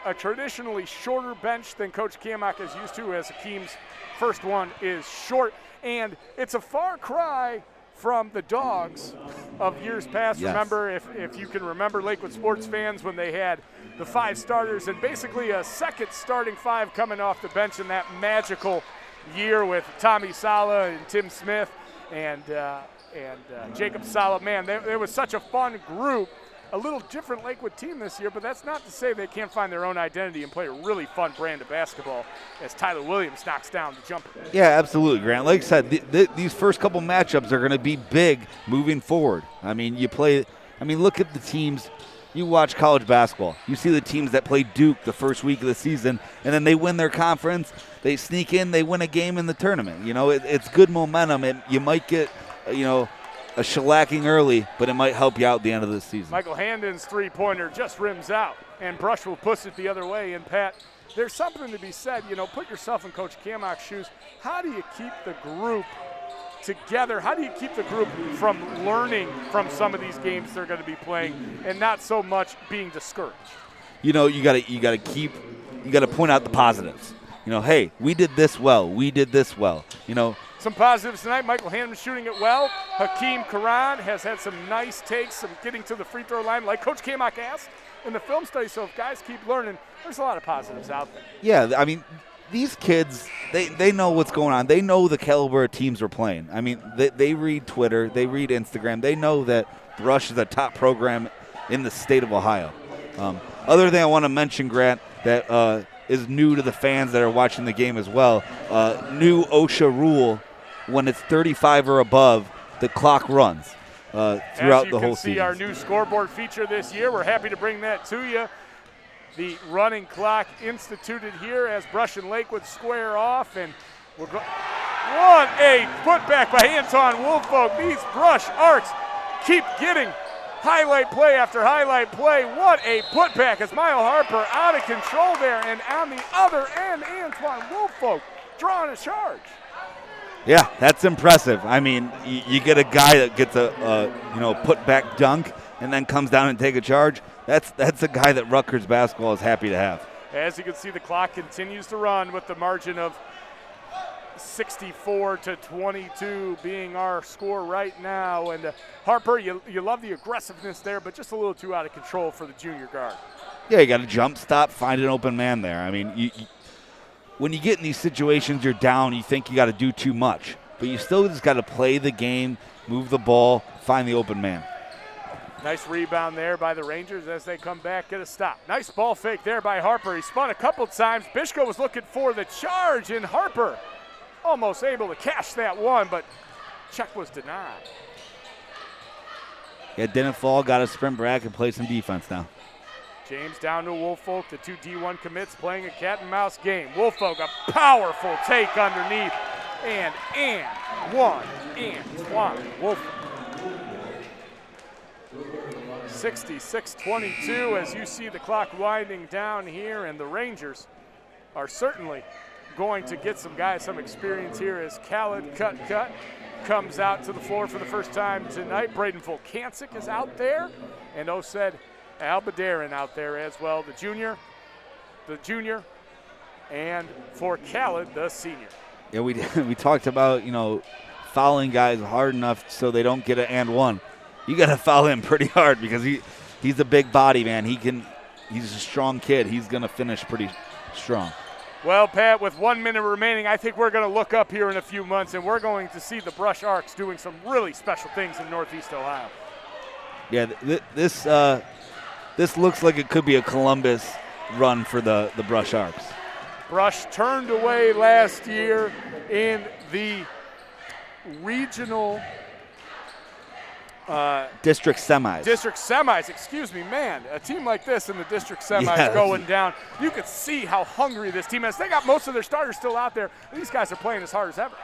a traditionally shorter bench than Coach Kamak is used to, as Hakeem's first one is short. And it's a far cry from the Dogs of years past. Yes. Remember, if you can remember, Lakewood sports fans, when they had the 5 starters and basically a second starting 5 coming off the bench in that magical year with Tommy Sala and Tim Smith and Jacob Sala. Man, there was such a fun group. A little different Lakewood team this year, but that's not to say they can't find their own identity and play a really fun brand of basketball as Tyler Williams knocks down the jumper. Yeah, absolutely, Grant. Like I said, these first couple matchups are going to be big moving forward. Look at the teams. You watch college basketball. You see the teams that play Duke the first week of the season, and then they win their conference. They sneak in. They win a game in the tournament. It's good momentum, and you might get, a shellacking early, but it might help you out at the end of the season. Michael Handon's three-pointer just rims out, and Brush will push it the other way. And, Pat, there's something to be said. Put yourself in Coach Kamak's shoes. How do you keep the group together? How do you keep the group from learning from some of these games they're going to be playing and not so much being discouraged? You got to point out the positives. Hey, we did this well. We did this well. Some positives tonight. Michael Hannon shooting it well. Hakeem Karan has had some nice takes, some getting to the free throw line, like Coach Kamak asked in the film study. So if guys keep learning, there's a lot of positives out there. Yeah, these kids, they know what's going on. They know the caliber of teams we're playing. They read Twitter. They read Instagram. They know that Brush is a top program in the state of Ohio. Other thing I want to mention, Grant, that is new to the fans that are watching the game as well, new OSHA rule. When it's 35 or above, the clock runs throughout the whole season. As you can see, our new scoreboard feature this year, we're happy to bring that to you. The running clock instituted here as Brush and Lakewood square off, and What a putback by Anton Woolfolk. These Brush Arcs keep getting highlight play after highlight play. What a putback as Mile Harper out of control there. And on the other end, Antoine Woolfolk drawing a charge. Yeah, that's impressive. I mean, you get a guy that gets a put-back dunk and then comes down and take a charge. That's a guy that Rutgers basketball is happy to have. As you can see, the clock continues to run with the margin of 64-22 being our score right now. And Harper, you love the aggressiveness there, but just a little too out of control for the junior guard. Yeah, you got to jump stop, find an open man there. I mean, when you get in these situations, you're down, you think you got to do too much. But you still just got to play the game, move the ball, find the open man. Nice rebound there by the Rangers as they come back, get a stop. Nice ball fake there by Harper. He spun a couple times. Bishko was looking for the charge, and Harper almost able to cash that one, but check was denied. Yeah, didn't fall, got to sprint back and play some defense now. James down to Woolfolk, the two D1 commits playing a cat and mouse game. Woolfolk, a powerful take underneath, and one, Antoine Woolfolk. 66-22 as you see the clock winding down here, and the Rangers are certainly going to get some guys some experience here as Khaled Cut comes out to the floor for the first time tonight. Braden Volkancic is out there, and Osed Albadarin out there as well, the junior, and for Khaled, the senior. Yeah, we talked about, fouling guys hard enough so they don't get an and one. You got to foul him pretty hard because he's a big body, man. He's a strong kid. He's going to finish pretty strong. Well, Pat, with 1 minute remaining, I think we're going to look up here in a few months, and we're going to see the Brush Arcs doing some really special things in Northeast Ohio. Yeah, this looks like it could be a Columbus run for the Brush Arcs. Brush turned away last year in the regional district semis, excuse me, man. A team like this in the district semis going down, you could see how hungry this team is. They got most of their starters still out there. These guys are playing as hard as ever.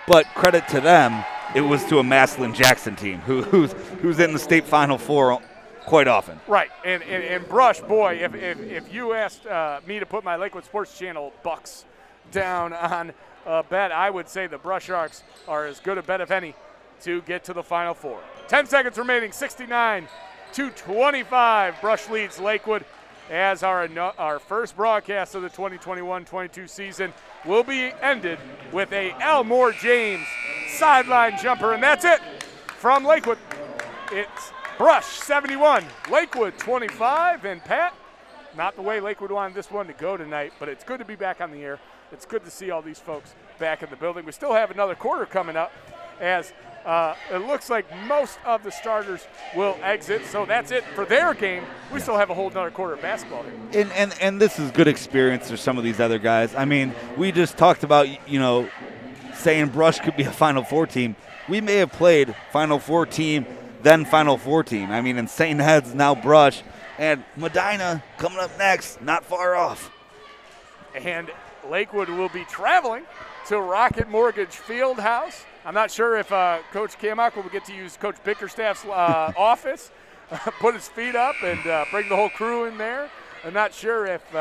But credit to them, it was to a Massillon Jackson team who's in the state Final Four quite often. Right, and Brush, boy, if you asked me to put my Lakewood Sports Channel bucks down on a bet, I would say the Brush Arcs are as good a bet, if any, to get to the Final Four. 10 seconds remaining, 69-25. Brush leads Lakewood as our first broadcast of the 2021-22 season will be ended with a Elmore James sideline jumper, and that's it from Lakewood. It's Brush 71, Lakewood 25, and Pat, not the way Lakewood wanted this one to go tonight, but it's good to be back on the air. It's good to see all these folks back in the building. We still have another quarter coming up as it looks like most of the starters will exit, so that's it for their game. We still have a whole nother quarter of basketball here. And this is good experience for some of these other guys. I mean, we just talked about, saying Brush could be a Final Four team. We may have played Final Four team, then Final Four team. I mean, and St. Ed's, now Brush, and Medina coming up next, not far off. And Lakewood will be traveling to Rocket Mortgage Fieldhouse. I'm not sure if Coach Kamak will get to use Coach Bickerstaff's office, put his feet up and bring the whole crew in there. I'm not sure if,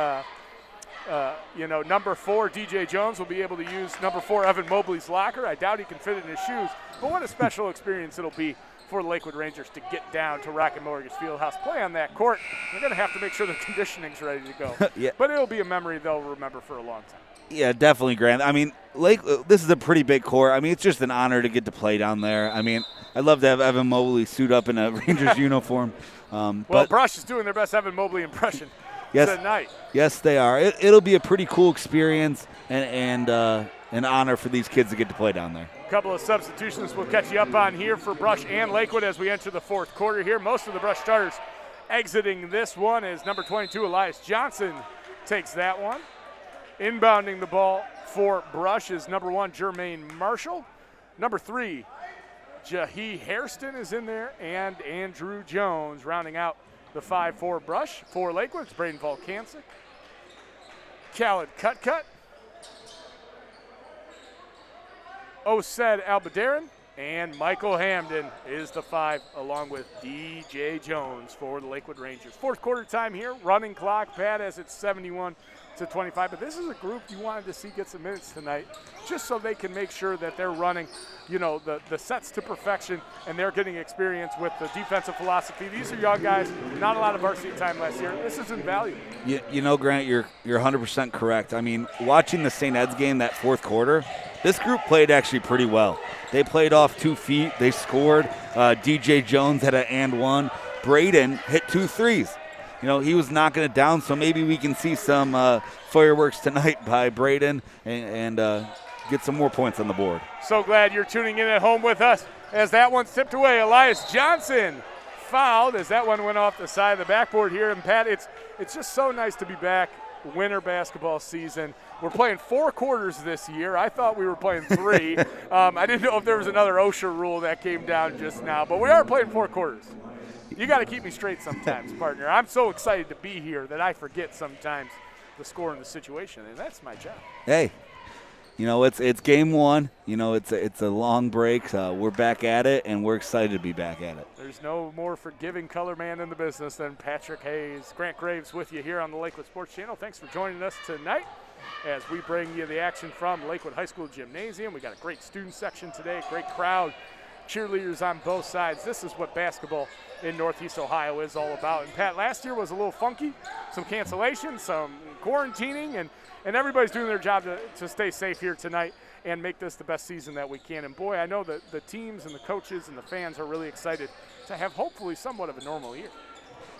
number 4, DJ Jones, will be able to use number 4, Evan Mobley's locker. I doubt he can fit it in his shoes. But what a special experience it'll be for the Lakewood Rangers to get down to Rocket Mortgage Fieldhouse, play on that court. They're going to have to make sure the conditioning's ready to go. Yeah. But it'll be a memory they'll remember for a long time. Yeah, definitely, Grant. I mean, this is a pretty big court. I mean, it's just an honor to get to play down there. I mean, I'd love to have Evan Mobley suit up in a Rangers uniform. Well, Brush is doing their best Evan Mobley impression tonight. Yes, they are. It'll be a pretty cool experience and an honor for these kids to get to play down there. A couple of substitutions we'll catch you up on here for Brush and Lakewood as we enter the fourth quarter here. Most of the Brush starters exiting this one is number 22, Elias Johnson takes that one. Inbounding the ball for Brush is number 1, Jermaine Marshall. Number 3, Jahi Hairston is in there, and Andrew Jones rounding out the 5-4 Brush. For Lakewood, it's Braden Volkancic, Khaled Cut, Osed Albaderin, and Michael Hamden is the 5, along with DJ Jones for the Lakewood Rangers. Fourth quarter time here, running clock, Pat, as it's 71-25. But this is a group you wanted to see get some minutes tonight, just so they can make sure that they're running, the sets to perfection, and they're getting experience with the defensive philosophy. These are young guys, not a lot of varsity time last year. This is invaluable. Grant, you're 100% correct. I mean, watching the St. Ed's game that fourth quarter, this group played actually pretty well. They played off 2 feet. They scored. DJ Jones had an and one. Braden hit 2 threes. He was knocking it down, so maybe we can see some fireworks tonight by Braden and get some more points on the board. So glad you're tuning in at home with us as that one tipped away. Elias Johnson fouled as that one went off the side of the backboard here. And, Pat, it's just so nice to be back. Winter basketball season. We're playing 4 quarters this year. I thought we were playing 3. I didn't know if there was another OSHA rule that came down just now, but we are playing 4 quarters. You got to keep me straight sometimes, partner. I'm so excited to be here that I forget sometimes the score and the situation, and that's my job. Hey, it's game 1. It's a long break. We're back at it, and we're excited to be back at it. There's no more forgiving color man in the business than Patrick Hayes. Grant Graves with you here on the Lakewood Sports Channel. Thanks for joining us tonight as we bring you the action from Lakewood High School Gymnasium. We got a great student section today, great crowd, cheerleaders on both sides. This is what basketball in Northeast Ohio is all about. And, Pat, last year was a little funky, some cancellations, some quarantining, and everybody's doing their job to stay safe here tonight and make this the best season that we can. And, boy, I know that the teams and the coaches and the fans are really excited to have hopefully somewhat of a normal year.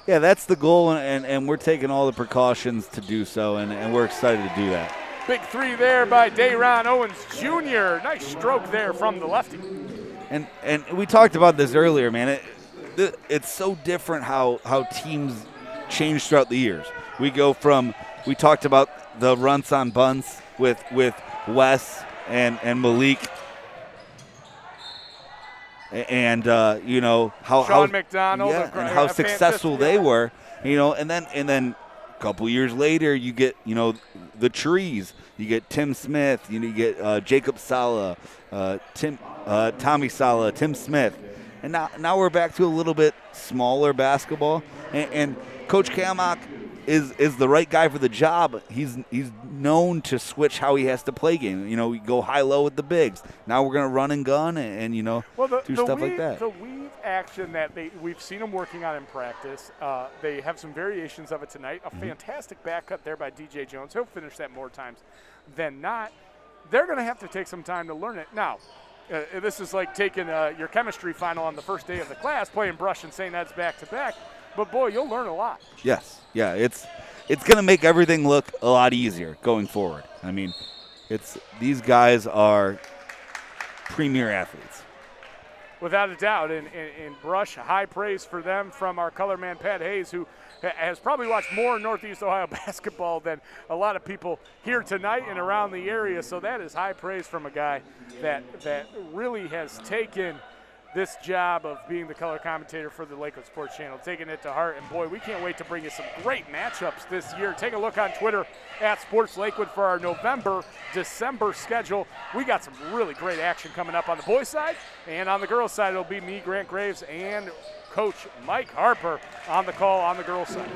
Yeah, that's the goal, and we're taking all the precautions to do so, and we're excited to do that. Big 3 there by Dayron Owens Jr. Nice stroke there from the lefty. And we talked about this earlier, man. It's so different how teams change throughout the years. We talked about the runs on bunts with Wes and Malik, and how Sean McDonald, and how successful they were, and then a couple years later you get the trees. You get Tim Smith, you get Jacob Sala, Tommy Sala, Tim Smith, and now we're back to a little bit smaller basketball, and Coach Kalmock is the right guy for the job. He's known to switch how he has to play game. We go high-low with the bigs. Now we're going to run and gun and do stuff like that. The weave action that we've seen them working on in practice, they have some variations of it tonight. A fantastic back cut there by DJ Jones. He'll finish that more times than not. They're going to have to take some time to learn it. Now, this is like taking your chemistry final on the first day of the class, playing Brush and St. Ed's back-to-back. But, boy, you'll learn a lot. Yes. Yeah, it's going to make everything look a lot easier going forward. I mean, these guys are premier athletes. Without a doubt. And Brush, high praise for them from our color man, Pat Hayes, who has probably watched more Northeast Ohio basketball than a lot of people here tonight and around the area. So that is high praise from a guy that really has taken this job of being the color commentator for the Lakewood Sports Channel, taking it to heart. And, boy, we can't wait to bring you some great matchups this year. Take a look on Twitter at Sports Lakewood for our November, December schedule. We got some really great action coming up on the boys' side. And on the girls' side, it'll be me, Grant Graves, and Coach Mike Harper on the call on the girls' side.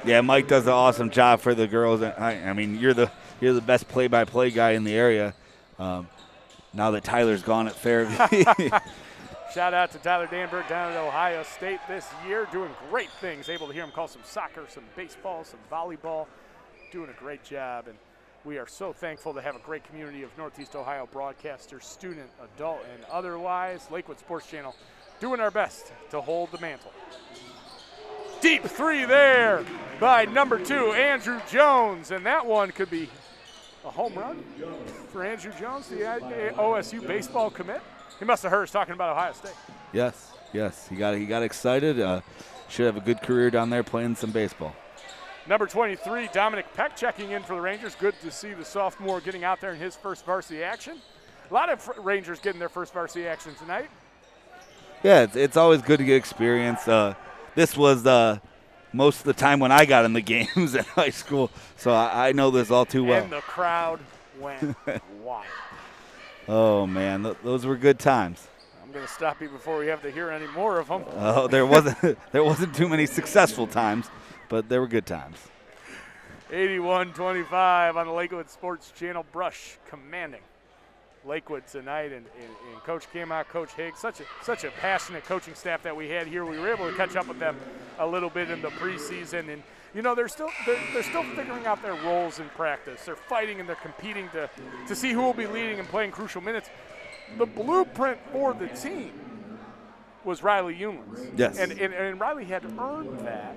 Yeah, Mike does an awesome job for the girls. I mean, you're the best play-by-play guy in the area. Now that Tyler's gone at Fairview. Shout out to Tyler Danberg down at Ohio State this year, doing great things. Able to hear him call some soccer, some baseball, some volleyball, doing a great job. And we are so thankful to have a great community of Northeast Ohio broadcasters, student, adult, and otherwise. Lakewood Sports Channel doing our best to hold the mantle. Deep 3 there by number 2, Andrew Jones. And that one could be a home run for Andrew Jones, the OSU baseball commit. He must have heard us talking about Ohio State. Yes. He got excited. Should have a good career down there playing some baseball. Number 23, Dominic Peck checking in for the Rangers. Good to see the sophomore getting out there in his first varsity action. A lot of Rangers getting their first varsity action tonight. Yeah, it's always good to get experience. This was most of the time when I got in the games in high school, so I know this all too well. And the crowd went wild. Oh, man, those were good times. I'm going to stop you before we have to hear any more of them. Oh, there wasn't too many successful times, but there were good times. 81-25 on the Lakewood Sports Channel. Brush commanding Lakewood tonight, and Coach Kamach, Coach Higgs, such a passionate coaching staff that we had here. We were able to catch up with them a little bit in the preseason, and they're still figuring out their roles in practice. They're fighting and they're competing to see who will be leading and playing crucial minutes. The blueprint for the team was Riley Unlands. Yes. And Riley had earned that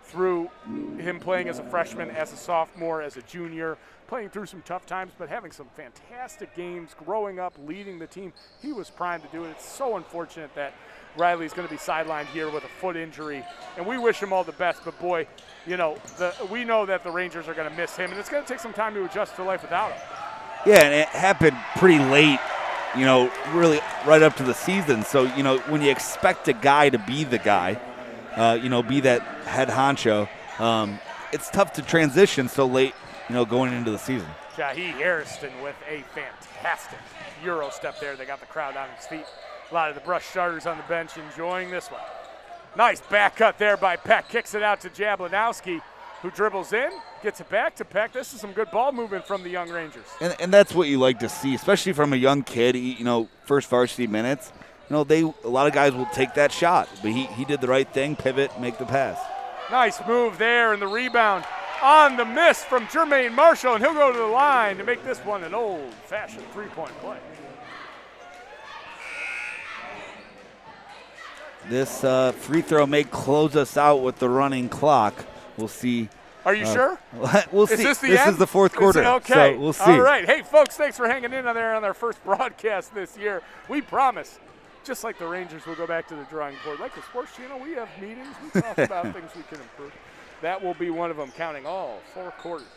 through him playing as a freshman, as a sophomore, as a junior, playing through some tough times, but having some fantastic games, growing up, leading the team. He was primed to do it. It's so unfortunate that Riley's going to be sidelined here with a foot injury, and we wish him all the best, but boy, we know that the Rangers are going to miss him, and it's going to take some time to adjust to life without him. Yeah, and it happened pretty late, really right up to the season. So, when you expect a guy to be the guy, be that head honcho, it's tough to transition so late, going into the season. Jahi Harrison with a fantastic Euro step there. They got the crowd on its feet. A lot of the Brush starters on the bench enjoying this one. Nice back cut there by Peck. Kicks it out to Jablanowski, who dribbles in, gets it back to Peck. This is some good ball movement from the young Rangers. And that's what you like to see, especially from a young kid, first varsity minutes. A lot of guys will take that shot, but he did the right thing, pivot, make the pass. Nice move there, and the rebound on the miss from Jermaine Marshall, and he'll go to the line to make this one an old-fashioned three-point play. This free throw may close us out with the running clock. We'll see. Are you sure? We'll see. Is this the This end? is the fourth quarter. Okay. So we'll see. All right. Hey, folks, thanks for hanging in on our first broadcast this year. We promise, just like the Rangers, we'll go back to the drawing board. Like the Sports Channel, we have meetings. We talk about things we can improve. That will be one of them, counting all four quarters,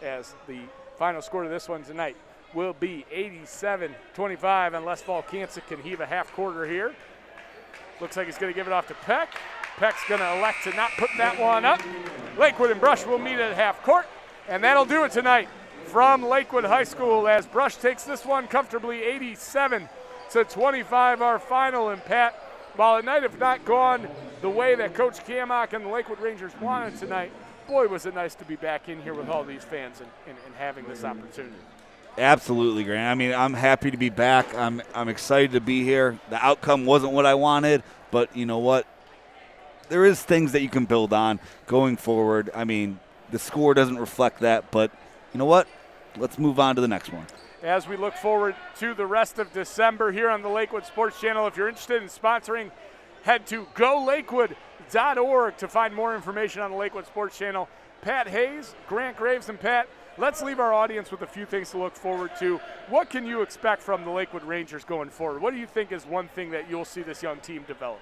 as the final score to this one tonight will be 87-25, unless Volkancic can heave a half quarter here. Looks like he's going to give it off to Peck. Peck's going to elect to not put that one up. Lakewood and Brush will meet at half court, and that'll do it tonight from Lakewood High School as Brush takes this one comfortably 87-25, our final. And Pat, while it might have not gone the way that Coach Kamach and the Lakewood Rangers wanted tonight, boy, was it nice to be back in here with all these fans and having this opportunity. Absolutely, Grant. I mean, I'm happy to be back. I'm excited to be here. The outcome wasn't what I wanted, but you know what? There is things that you can build on going forward. I mean, the score doesn't reflect that, but you know what? Let's move on to the next one. As we look forward to the rest of December here on the Lakewood Sports Channel, if you're interested in sponsoring, head to golakewood.org to find more information on the Lakewood Sports Channel. Pat Hayes, Grant Graves, and Pat, let's leave our audience with a few things to look forward to. What can you expect from the Lakewood Rangers going forward? What do you think is one thing that you'll see this young team develop?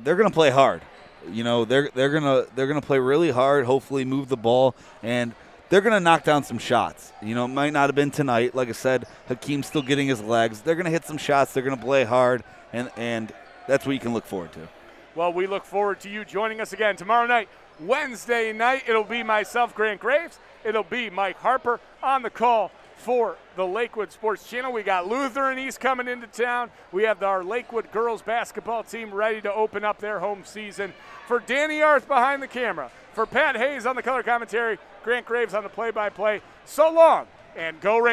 They're going to play hard. They're gonna play really hard. Hopefully, move the ball, and they're gonna knock down some shots. It might not have been tonight. Like I said, Hakeem's still getting his legs. They're gonna hit some shots. They're gonna play hard, and that's what you can look forward to. Well, we look forward to you joining us again tomorrow night. Wednesday night, it'll be myself, Grant Graves. It'll be Mike Harper on the call for the Lakewood Sports Channel. We got Luther and East coming into town. We have our Lakewood girls basketball team ready to open up their home season. For Danny Arth behind the camera, for Pat Hayes on the color commentary, Grant Graves on the play-by-play. So long, and go Rangers.